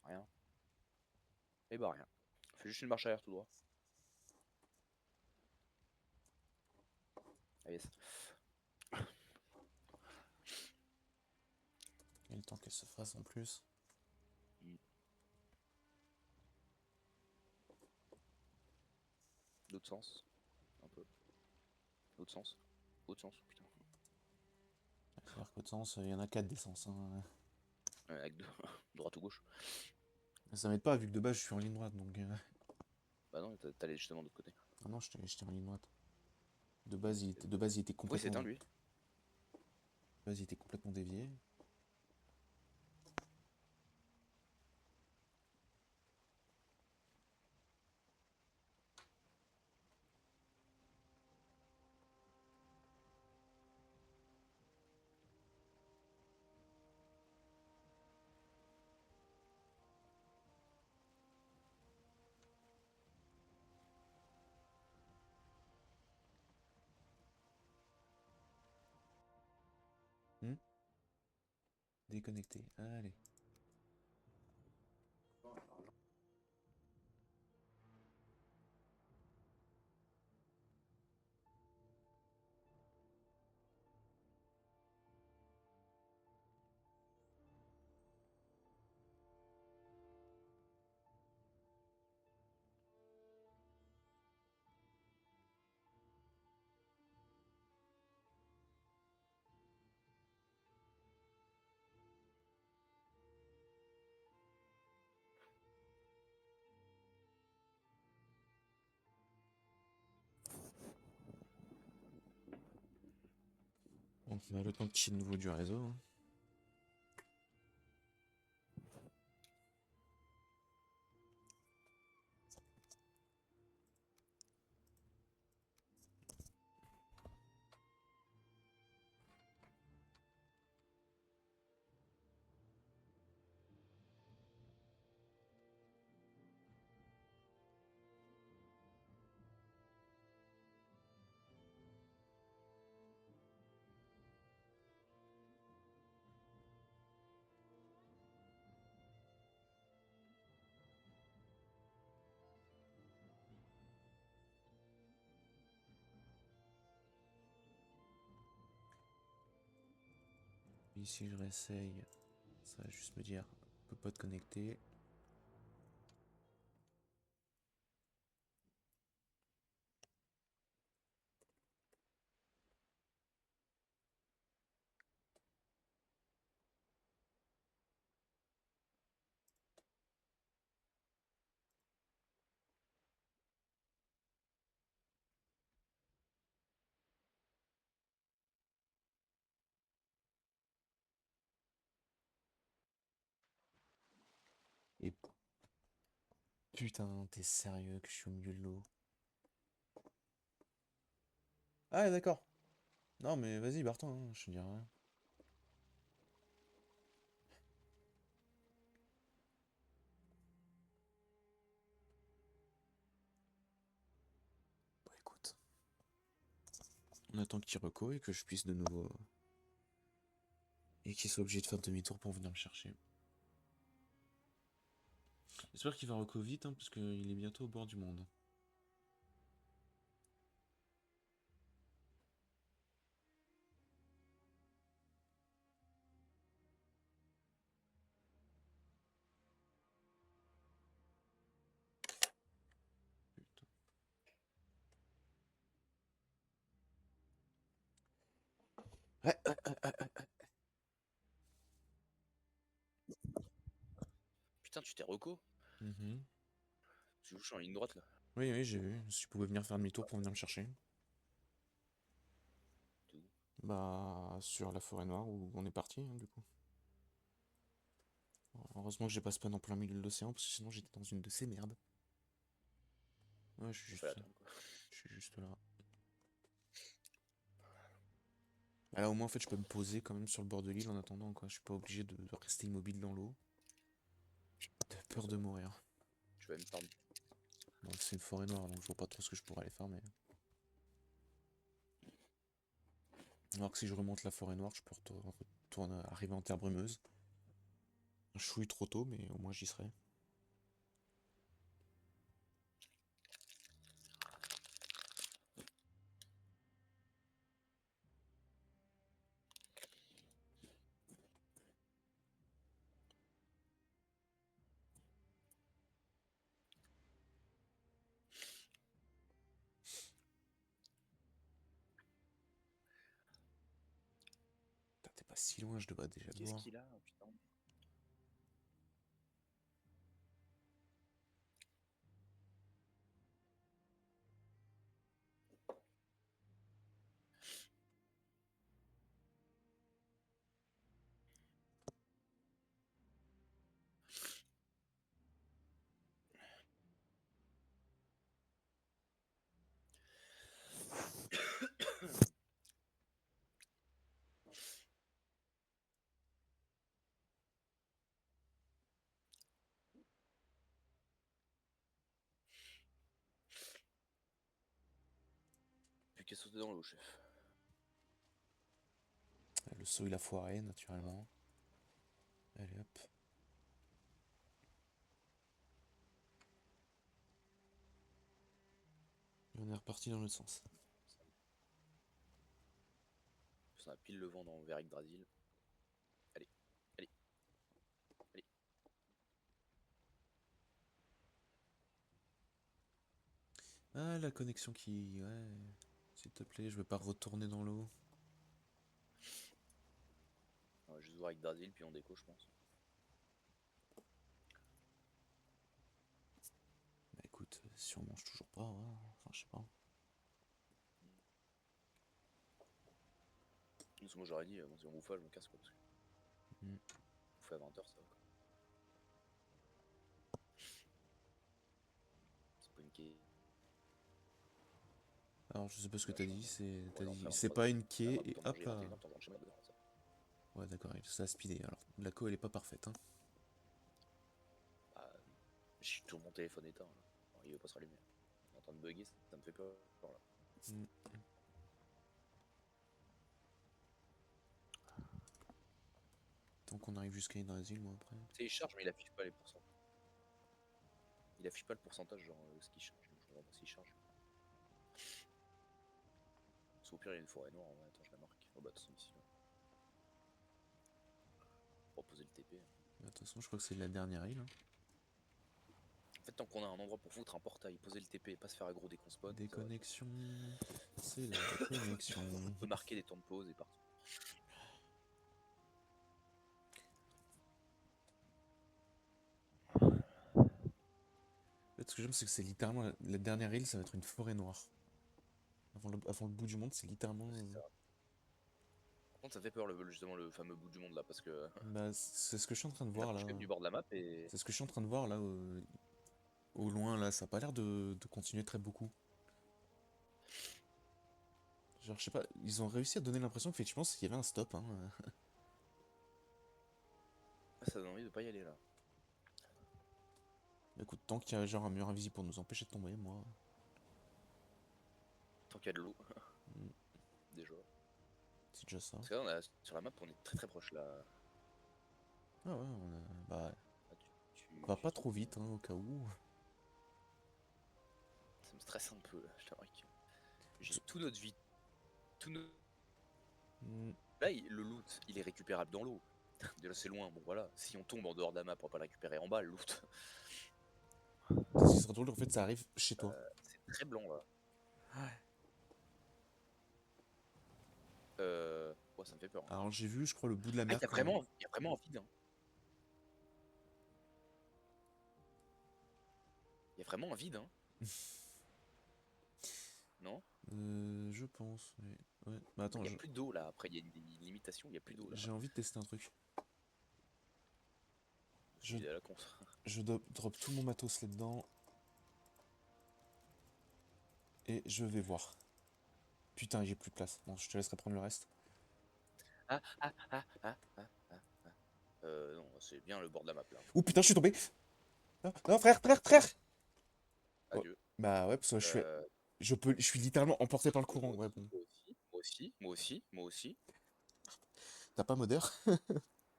rien. Et bah rien. Fais juste une marche arrière tout droit. Ah yes. Il y a le temps qu'elle se fasse en plus. L'autre sens. Un peu. L'autre sens. Autre sens, putain. C'est-à-dire qu'au sens, il y en a 4 d'essence. Hein. Avec deux. Droite ou gauche. Ça m'aide pas, vu que de base, je suis en ligne droite, donc... Bah non, t'allais justement de l'autre côté. Ah non, j'étais en ligne droite. De base, il était Oui, c'est complètement... un lui. De base, il était complètement dévié. Déconnecté. Allez. Donc, on a le temps qu'il y ait de nouveau du réseau. Hein. Et si je réessaye, ça va juste me dire, on peut pas te connecter. Et putain, t'es sérieux que je suis au milieu de l'eau? Ah, d'accord. Non, mais vas-y, barre-toi, hein, je te dis rien. Bah écoute, on attend qu'il reco et que je puisse de nouveau... Et qu'il soit obligé de faire demi-tour pour venir me chercher. J'espère qu'il va reco vite, hein, parce qu'il est bientôt au bord du monde. Putain. Putain, tu t'es reco. Mhm. Je suis en ligne droite là. Oui, oui, j'ai vu. Si tu pouvais venir faire demi-tour pour venir me chercher. T'es où? Bah, sur la forêt noire où on est parti, hein, du coup. Heureusement que j'ai pas spawn en plein milieu de l'océan, parce que sinon j'étais dans une de ces merdes. Ouais, Je fais l'attendre, quoi. je suis juste là. Ah, là, au moins, en fait, je peux me poser quand même sur le bord de l'île en attendant, quoi. Je suis pas obligé de rester immobile dans l'eau. De Bon, peur ça de va. mourir. Je vais même farm. Bon, c'est une forêt noire, donc je vois pas trop ce que je pourrais aller faire, mais... Alors que si je remonte la forêt noire, je peux retourner, arriver en terre brumeuse. Un chouille trop tôt, mais au moins j'y serai. Putain, t'es pas si loin, je devrais déjà te Qu'est-ce voir. qu'il a, putain? Plus qu'à sauter dans l'eau, chef. Le saut il a foiré, naturellement. Allez hop. Et on est reparti dans l'autre sens. Ça a pile le vent vers Yggdrasil. Allez, allez, allez. Ah, la connexion qui... Ouais... S'il te plaît, je veux pas retourner dans l'eau. On va juste voir Yggdrasil, puis on déco, je pense. Bah écoute, si on mange toujours pas, ouais. Enfin, je sais pas. Parce que moi j'aurais dit, bon, si on bouffe, je me casse, quoi. Parce que Hmm. bouffer à 20h, ça va, quoi. C'est pas une quai. Alors, je sais pas ce que t'as Machin. dit, c'est... Bon, T'as alors dit... après C'est 23h. pas une Ah, quai, moi, et t'en hop manger là. 21h, t'en manges chez moi dedans, ça. Ouais, d'accord, ça a speedé. Alors, la co, elle est pas parfaite, hein. Bah, j'ai tout mon téléphone éteint, là. Alors, il veut pas se rallumer. Il est en train de bugger, ça me fait peur, là. Hmm. Tant qu'on arrive jusqu'à Yggdrasil, moi, après... Tu sais, il charge, mais il affiche pas les pourcentages. Il affiche pas le pourcentage, genre, ce qu'il charge. Donc, je comprends pas s'il charge. Parce qu'au pire, il y a une forêt noire, en vrai. Attends, je la marque. Oh bah, de toute façon, ici, là. Pour poser le TP. De toute façon, je crois que c'est la dernière île, hein. En fait, tant qu'on a un endroit pour foutre un portail, poser le TP et pas se faire aggro dès qu'on spawn, ça va, tu vois. Déconnexion... C'est la déconnexion. On peut marquer des temps de pause et partir. En fait, ce que j'aime, c'est que c'est littéralement la dernière île, ça va être une forêt noire. Avant le bout du monde, c'est littéralement. C'est ça. Par contre, ça fait peur, justement, le fameux bout du monde là, parce que Bah, c'est ce que je suis en train de on voir approche là. quand même du bord de la map et. C'est ce que je suis en train de voir là, au loin là. Ça a pas l'air de continuer très beaucoup. Genre, je sais pas, ils ont réussi à donner l'impression qu'effectivement, qu'il y avait un stop, hein. Ah, ça donne envie de pas y aller là. Écoute, tant qu'il y a genre un mur invisible pour nous empêcher de tomber, moi. Tant qu'il y a de l'eau, Hmm, déjà. c'est déjà ça. Parce que là, sur la map, on est très très proche là. Ah ouais, bah, Là, va tu pas dis. trop vite, hein, au cas où. Ça me stresse un peu là, je t'avoue que j'ai tout notre vie. Tout no- Hmm, Là, le loot, il est récupérable dans l'eau. Déjà, c'est loin, bon voilà. Si on tombe en dehors de la map, on va pas le récupérer en bas, le loot. ce qui serait drôle, en fait, ça arrive chez toi. C'est très blanc là. Ouais. Ouais, ça me fait peur, hein. Alors, j'ai vu, je crois, le bout de la Ah, mer quand même. il y a vraiment un vide, hein. Il y a vraiment un vide, hein. Non? Je pense, mais... Ouais. Bah Il attends, n'y a plus d'eau là, après il y a une limitation, il n'y a plus d'eau là. j'ai envie de tester un truc. C'est Je, une idée à la con ça. je drop tout mon matos là-dedans. et je vais voir. Putain, j'ai plus de place. Bon, je te laisserai prendre le reste. Ah, ah, ah, ah, ah, ah, ah. Non, c'est bien le bord de la map là. Ouh putain, je suis tombé. Non, non, frère, frère, frère. Oh, Adieu. bah ouais, parce que Euh, je suis littéralement emporté par le moi courant. Ouais, aussi, bon. moi aussi, moi aussi, moi aussi, moi aussi. T'as pas modeur?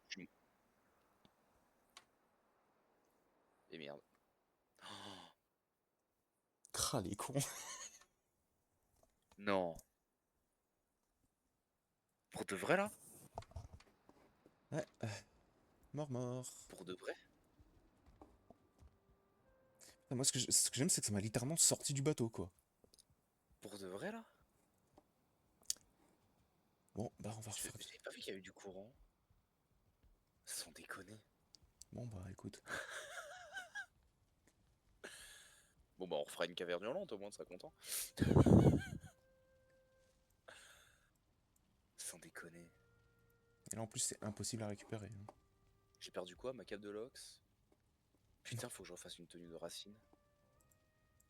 Je- Et merde. Oh, Crah, les cons. non. Pour de vrai là? Ouais, mort, mort. Pour de vrai? Putain, moi, ce que j'aime, c'est que ça m'a littéralement sorti du bateau, quoi. Pour de vrai là? Bon, bah, on va refaire. J'avais pas vu qu'il y avait du courant. Sans déconner. Bon, bah, écoute. Bon bah on refera une caverne hurlante au moins, on sera content. Sans déconner. Et là, en plus, c'est impossible à récupérer, hein. J'ai perdu quoi? Ma cape de Lox? Putain, faut que je refasse une tenue de racine.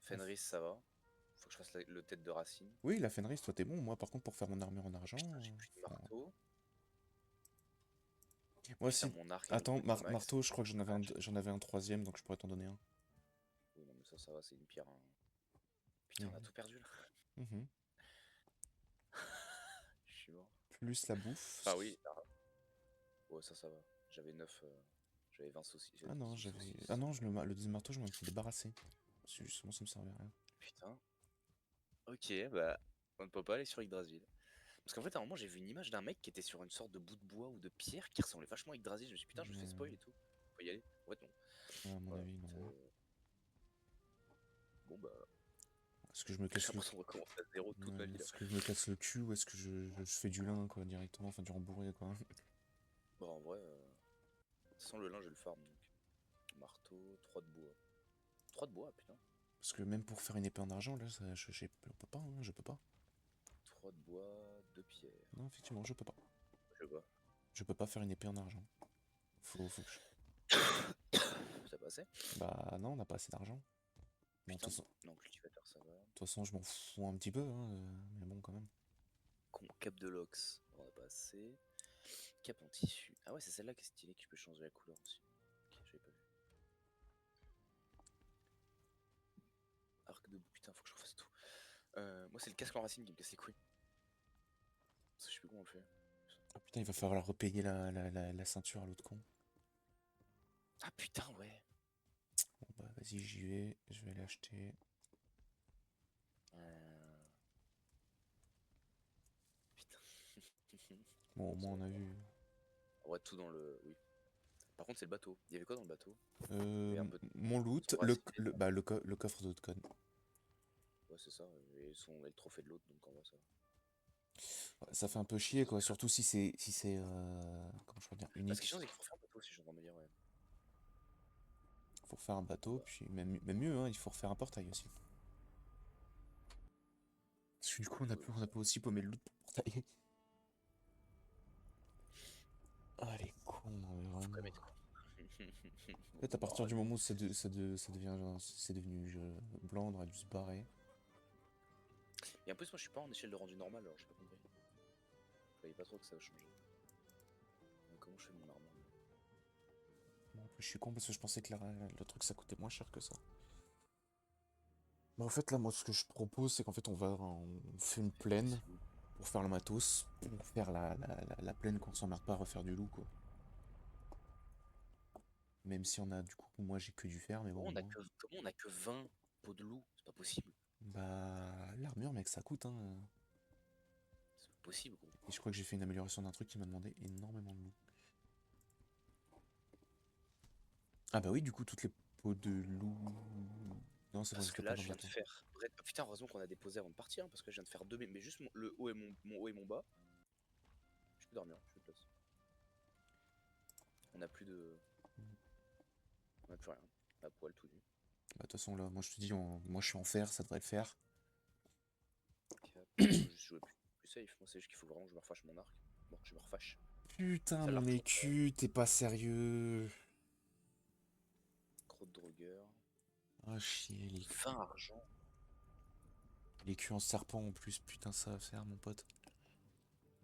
Fenris, ça va. Faut que je fasse le tête de racine. Oui, la Fenris, toi, t'es bon. Moi, par contre, pour faire mon armure en argent. Putain, j'ai plus de marteau. Moi Putain, aussi. mon arc est Attends, revenu au max. marteau, je crois que j'en avais un troisième, donc je pourrais t'en donner un. Oui, non, mais ça va, c'est une pierre, hein. Putain, on a Mhm. tout perdu là. Mhm. Je suis mort. Plus la bouffe. Ah oui, là. Ouais, ça va. J'avais 9. J'avais 20 saucisses. Ah non, 10 j'avais. saucisses. Ah non, le deuxième marteau, je m'en suis débarrassé. Parce que justement, ça me servait à rien. Putain. Ok, bah. On ne peut pas aller sur Yggdrasil. Parce qu'en fait, à un moment, j'ai vu une image d'un mec qui était sur une sorte de bout de bois ou de pierre qui ressemblait vachement à Yggdrasil. Je me suis dit, putain, je me fais spoil et tout. Faut y aller. En fait, non. Ouais, à mon Voilà. avis, non. Bon, bah. Est-ce que je me J'ai casse le l'impression de recommencer à zéro toute ma Ouais, vie là. est-ce que je me casse le cul ou est-ce que je fais du lin, quoi, directement, enfin du rembourré, quoi. Bon, en vrai, sans le lin, j'ai le farm donc. Marteau, 3 de bois. 3 de bois, putain. Parce que même pour faire une épée en argent, là, on peut pas, hein, je peux pas. 3 de bois, 2 pierres. Non, effectivement, je peux pas. Je sais pas. Je peux pas faire une épée en argent. Faut que je... Ça passait? Bah non, on n'a pas assez d'argent. Bon, Putain, non, cultivateur, ça va. de toute façon, je m'en fous un petit peu, hein, mais bon, quand même. Cap de Lox, on a pas assez. Cap en tissu. Ah ouais, c'est celle-là qui est stylée, que je peux changer la couleur aussi. Ok, j'avais pas vu. Arc de bout, putain, faut que je refasse tout. Moi, c'est le casque en racine qui me casse les couilles. Parce que je sais plus comment on le fait. Ah putain, il va falloir repayer la ceinture à l'autre con. Ah putain, ouais. Bon bah vas-y, j'y vais, je vais l'acheter. Putain. Bon, au moins on a vu. On va tout dans le. Oui. Par contre, c'est le bateau. Il y avait quoi dans le bateau? Il y avait un peu de Mon loot, racine. le coffre de code. Ouais, c'est ça. Et le trophée de l'autre, donc en vrai, ça. Ouais, ça fait un peu chier, quoi, surtout si c'est comment je peux dire, Parce unique. que je pense qu'il faut faire un bateau, si je suis en train de me dire, ouais. Faut refaire un bateau, puis même mieux, hein, il faut refaire un portail aussi. Parce que du coup, on a pas aussi paumé le loot pour le portail. Ah, les cons, non, mais Faut quand même vraiment. être con. En fait, à partir du moment où ça devient, c'est devenu blanc, on aurait dû se barrer. Et en plus, moi, je suis pas en échelle de rendu normal, alors j'ai pas compris. Je voyais pas trop que ça a changé. Donc, comment je fais mon armure? Bon, en plus, je suis con parce que je pensais que le truc ça coûtait moins cher que ça. Bah, en fait, là, moi, ce que je propose, c'est qu'en fait, on fait une plaine pour faire le matos, pour faire la plaine qu'on s'emmerde pas à refaire du loup, quoi. Même si on a, du coup, moi, j'ai que du fer, mais bon, Comment moi. comment on a que 20 peaux de loup? C'est pas possible. Bah, l'armure, mec, ça coûte, hein. C'est pas possible, gros. Et je crois que j'ai fait une amélioration d'un truc qui m'a demandé énormément de loup. Ah bah oui, du coup, toutes les peaux de loup... Non, c'est bon, Parce ils que étaient pas là, dans je le viens de bateau. faire. Ah, putain, heureusement qu'on a déposé avant de partir, hein, parce que je viens de faire deux, mais juste le haut et mon haut et mon bas. Je peux dormir, je peux place. On a plus de. On a plus rien. À poil tout nu. Bah, de toute façon, là, moi, je te dis, moi, je suis en fer, ça devrait le faire. Faut juste jouer plus safe. Moi, c'est juste qu'il faut vraiment que je me refâche mon arc. Bon, je me refâche. Putain, Ça mon l'arc. écu, t'es pas sérieux. Crotte de drogueur. Ah, chier, les... 20 argent. Les culs en serpent en plus, putain, ça va faire, mon pote.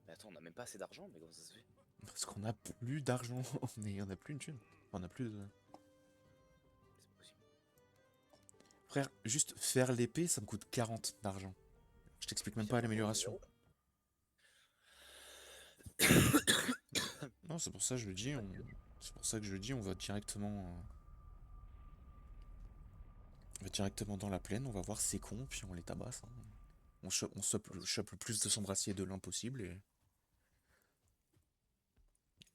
Mais attends, on a même pas assez d'argent, mais comment ça se fait? Parce qu'on a plus d'argent, on a plus une thune. On a plus de. C'est pas possible. Frère, juste faire l'épée, ça me coûte 40 d'argent. Je t'explique même Tiens, pas on va l'amélioration. zéro. Non, c'est pour ça que je le dis, c'est pour ça que je le dis, on va directement dans la plaine, on va voir ces cons, puis on les tabasse, hein. Chope le plus de son brassier de l'impossible et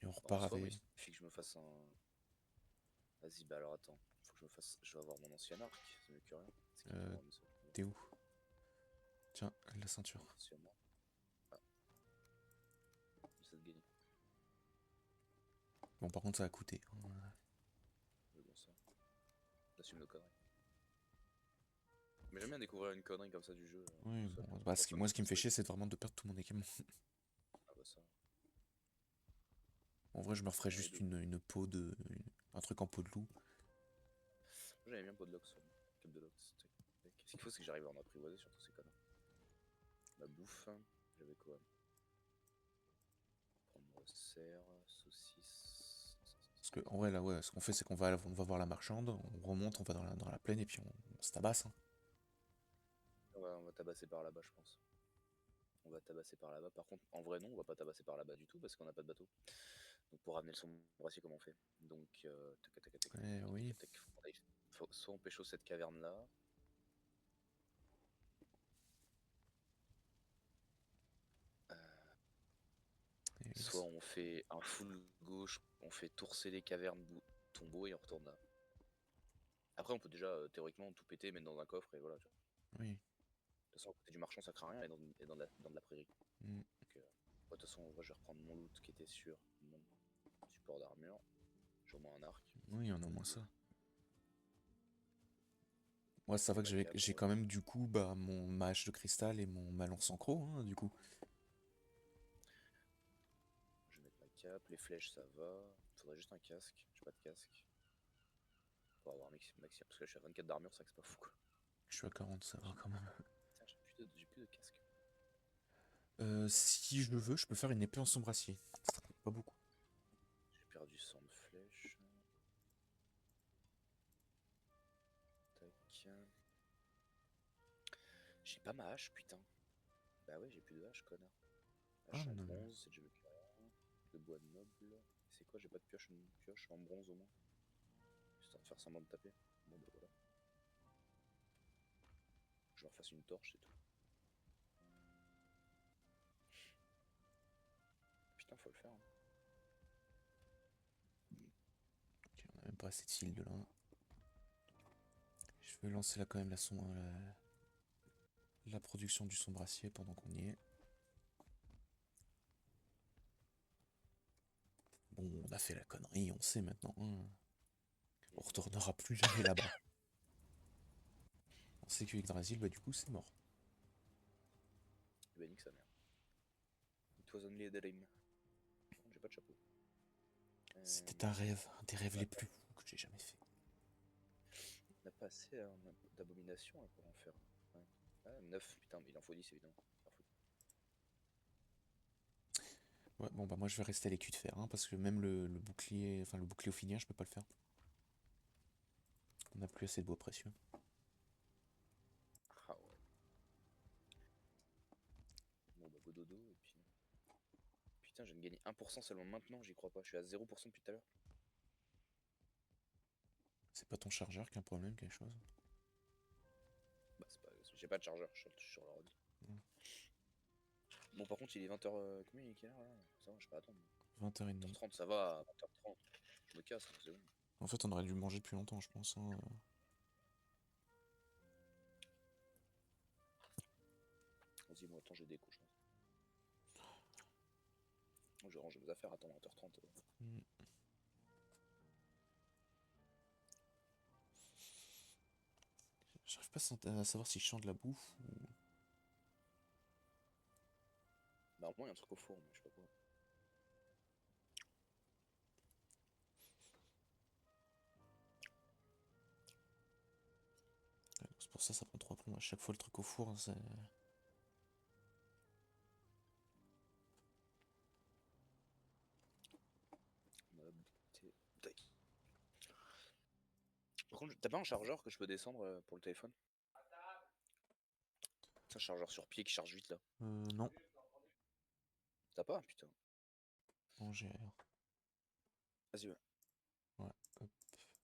on Bah, en repart soi, avec. oui, il suffit que je me fasse un. Vas-y, bah alors attends. Faut que je me fasse. Je vais avoir mon ancien arc, c'est mieux que rien. C'est qui Euh, m'aura mis ça? T'es où? Tiens, la ceinture. C'est moi. Ah, j'essaie de gagner. Bon, par contre, ça a coûté, hein. Mais bon, ça. J'assume nos conneries. Mais j'aime bien découvrir une connerie comme ça du jeu. Oui, Tout seul. bon, bah, Personne moi, ne ce qui me fait construit. chier, c'est vraiment de perdre tout mon équipement. Ah bah ça. En vrai, je me referais Ouais, juste une peau de. Un truc en peau de loup. Moi j'aimais bien Podlox. Cap de Lox. Qu'est-ce qu'il faut, c'est que j'arrive à en apprivoiser sur tous ces conneries. La bouffe. J'avais quoi? Prendre cerf, saucisse. Parce que, en vrai, là, ouais, ce qu'on fait, c'est on va voir la marchande, on remonte, on va dans la plaine et puis on se tabasse, hein. Ouais, on va tabasser par là-bas, je pense. On va tabasser par là-bas. Par contre, en vrai, non, on va pas tabasser par là-bas du tout parce qu'on n'a pas de bateau. Donc, pour ramener le son brassier, comment on fait? Donc, tac, tac, tac, tac, tac, Eh oui. tac, tac, soit on pécho cette caverne-là. euh, Et Soit on fait un full gauche, on fait tourcer les cavernes tombeau et on retourne là. Après, on peut déjà théoriquement tout péter, mettre dans un coffre et voilà. Tu vois. oui. De toute façon, à côté du marchand, ça craint rien et dans de la prairie. Mm. Donc, ouais, de toute façon, moi, je vais reprendre mon loot qui était sur mon support d'armure. J'ai au moins un arc. Oui, on a au moins ça. Moi, ça va que Ma cape, j'ai quand même du coup bah, ma hache de cristal et ma lance en croc, hein, du coup. je vais mettre ma cape. Les flèches, ça va. Il faudrait juste un casque. J'ai pas de casque. Pour avoir un maximum. Parce que là, je suis à 24 d'armure, c'est vrai que c'est pas fou quoi. Je suis à 40, ça va quand même. Tiens, j'ai plus de casque. Si je le veux, je peux faire une épée en sombre acier. Ça coûte pas beaucoup. J'ai perdu 100 de flèches. Tac. J'ai pas ma hache, putain. Bah ouais, j'ai plus de hache, connard. Ah Hache en non, mais. bronze, c'est déjà mieux que rien. De bois noble. C'est quoi, j'ai pas de pioche, une pioche en bronze au moins. Histoire de faire semblant de taper. Bon bah voilà. Je leur fasse une torche, c'est tout. Putain, faut le faire. Hein. Ok, on a même pas assez de fil de là. Je vais lancer là quand même la production du sombre acier pendant qu'on y est. Bon, on a fait la connerie, on sait maintenant, hein. On retournera plus jamais là-bas. On sait que Yggdrasil, bah du coup, c'est mort. Et bah nique sa mère. It was only a dream. Par contre, j'ai pas de chapeau. C'était un rêve, un des rêves On les a plus fous que j'ai jamais fait. on a pas assez d'abomination pour en faire. Ouais. Ah, 9, putain, mais il en faut 10 évidemment. Ouais, bon bah moi je vais rester à l'écu de fer, hein, parce que même le bouclier au finir, je peux pas le faire. On n'a plus assez de bois précieux. Ah ouais. Bon bah go dodo et puis. Putain, je viens de gagner 1% seulement maintenant, j'y crois pas. Je suis à 0% depuis tout à l'heure. C'est pas ton chargeur qui a un problème, quelque chose? Bah, c'est pas. J'ai pas de chargeur, je suis sur l'ordi. Mm. Bon, par contre, il est 20h. Combien il est quelle heure là? Ça va, je peux attendre. 20h30. 20h30, ça va, 20h30. Je me casse, c'est bon. En fait, on aurait dû manger depuis longtemps, je pense, hein. Vas-y, moi, attends, j'ai des couches. Je vais ranger mes affaires, attends, 20h30. Mm. J'arrive pas à savoir si je chante de la bouffe ou... Bah, au moins, il y a un truc au four, mais je sais pas quoi. Ouais, c'est pour pour ça prend trop de plombs. À chaque fois, le truc au four, hein, c'est. Tac. Par contre, t'as pas un chargeur que je peux descendre pour le téléphone? C'est un chargeur sur pied qui charge vite là. Non. T'as pas? Putain. Non, j'ai ailleurs. Vas-y, ouais. Ouais. Hop.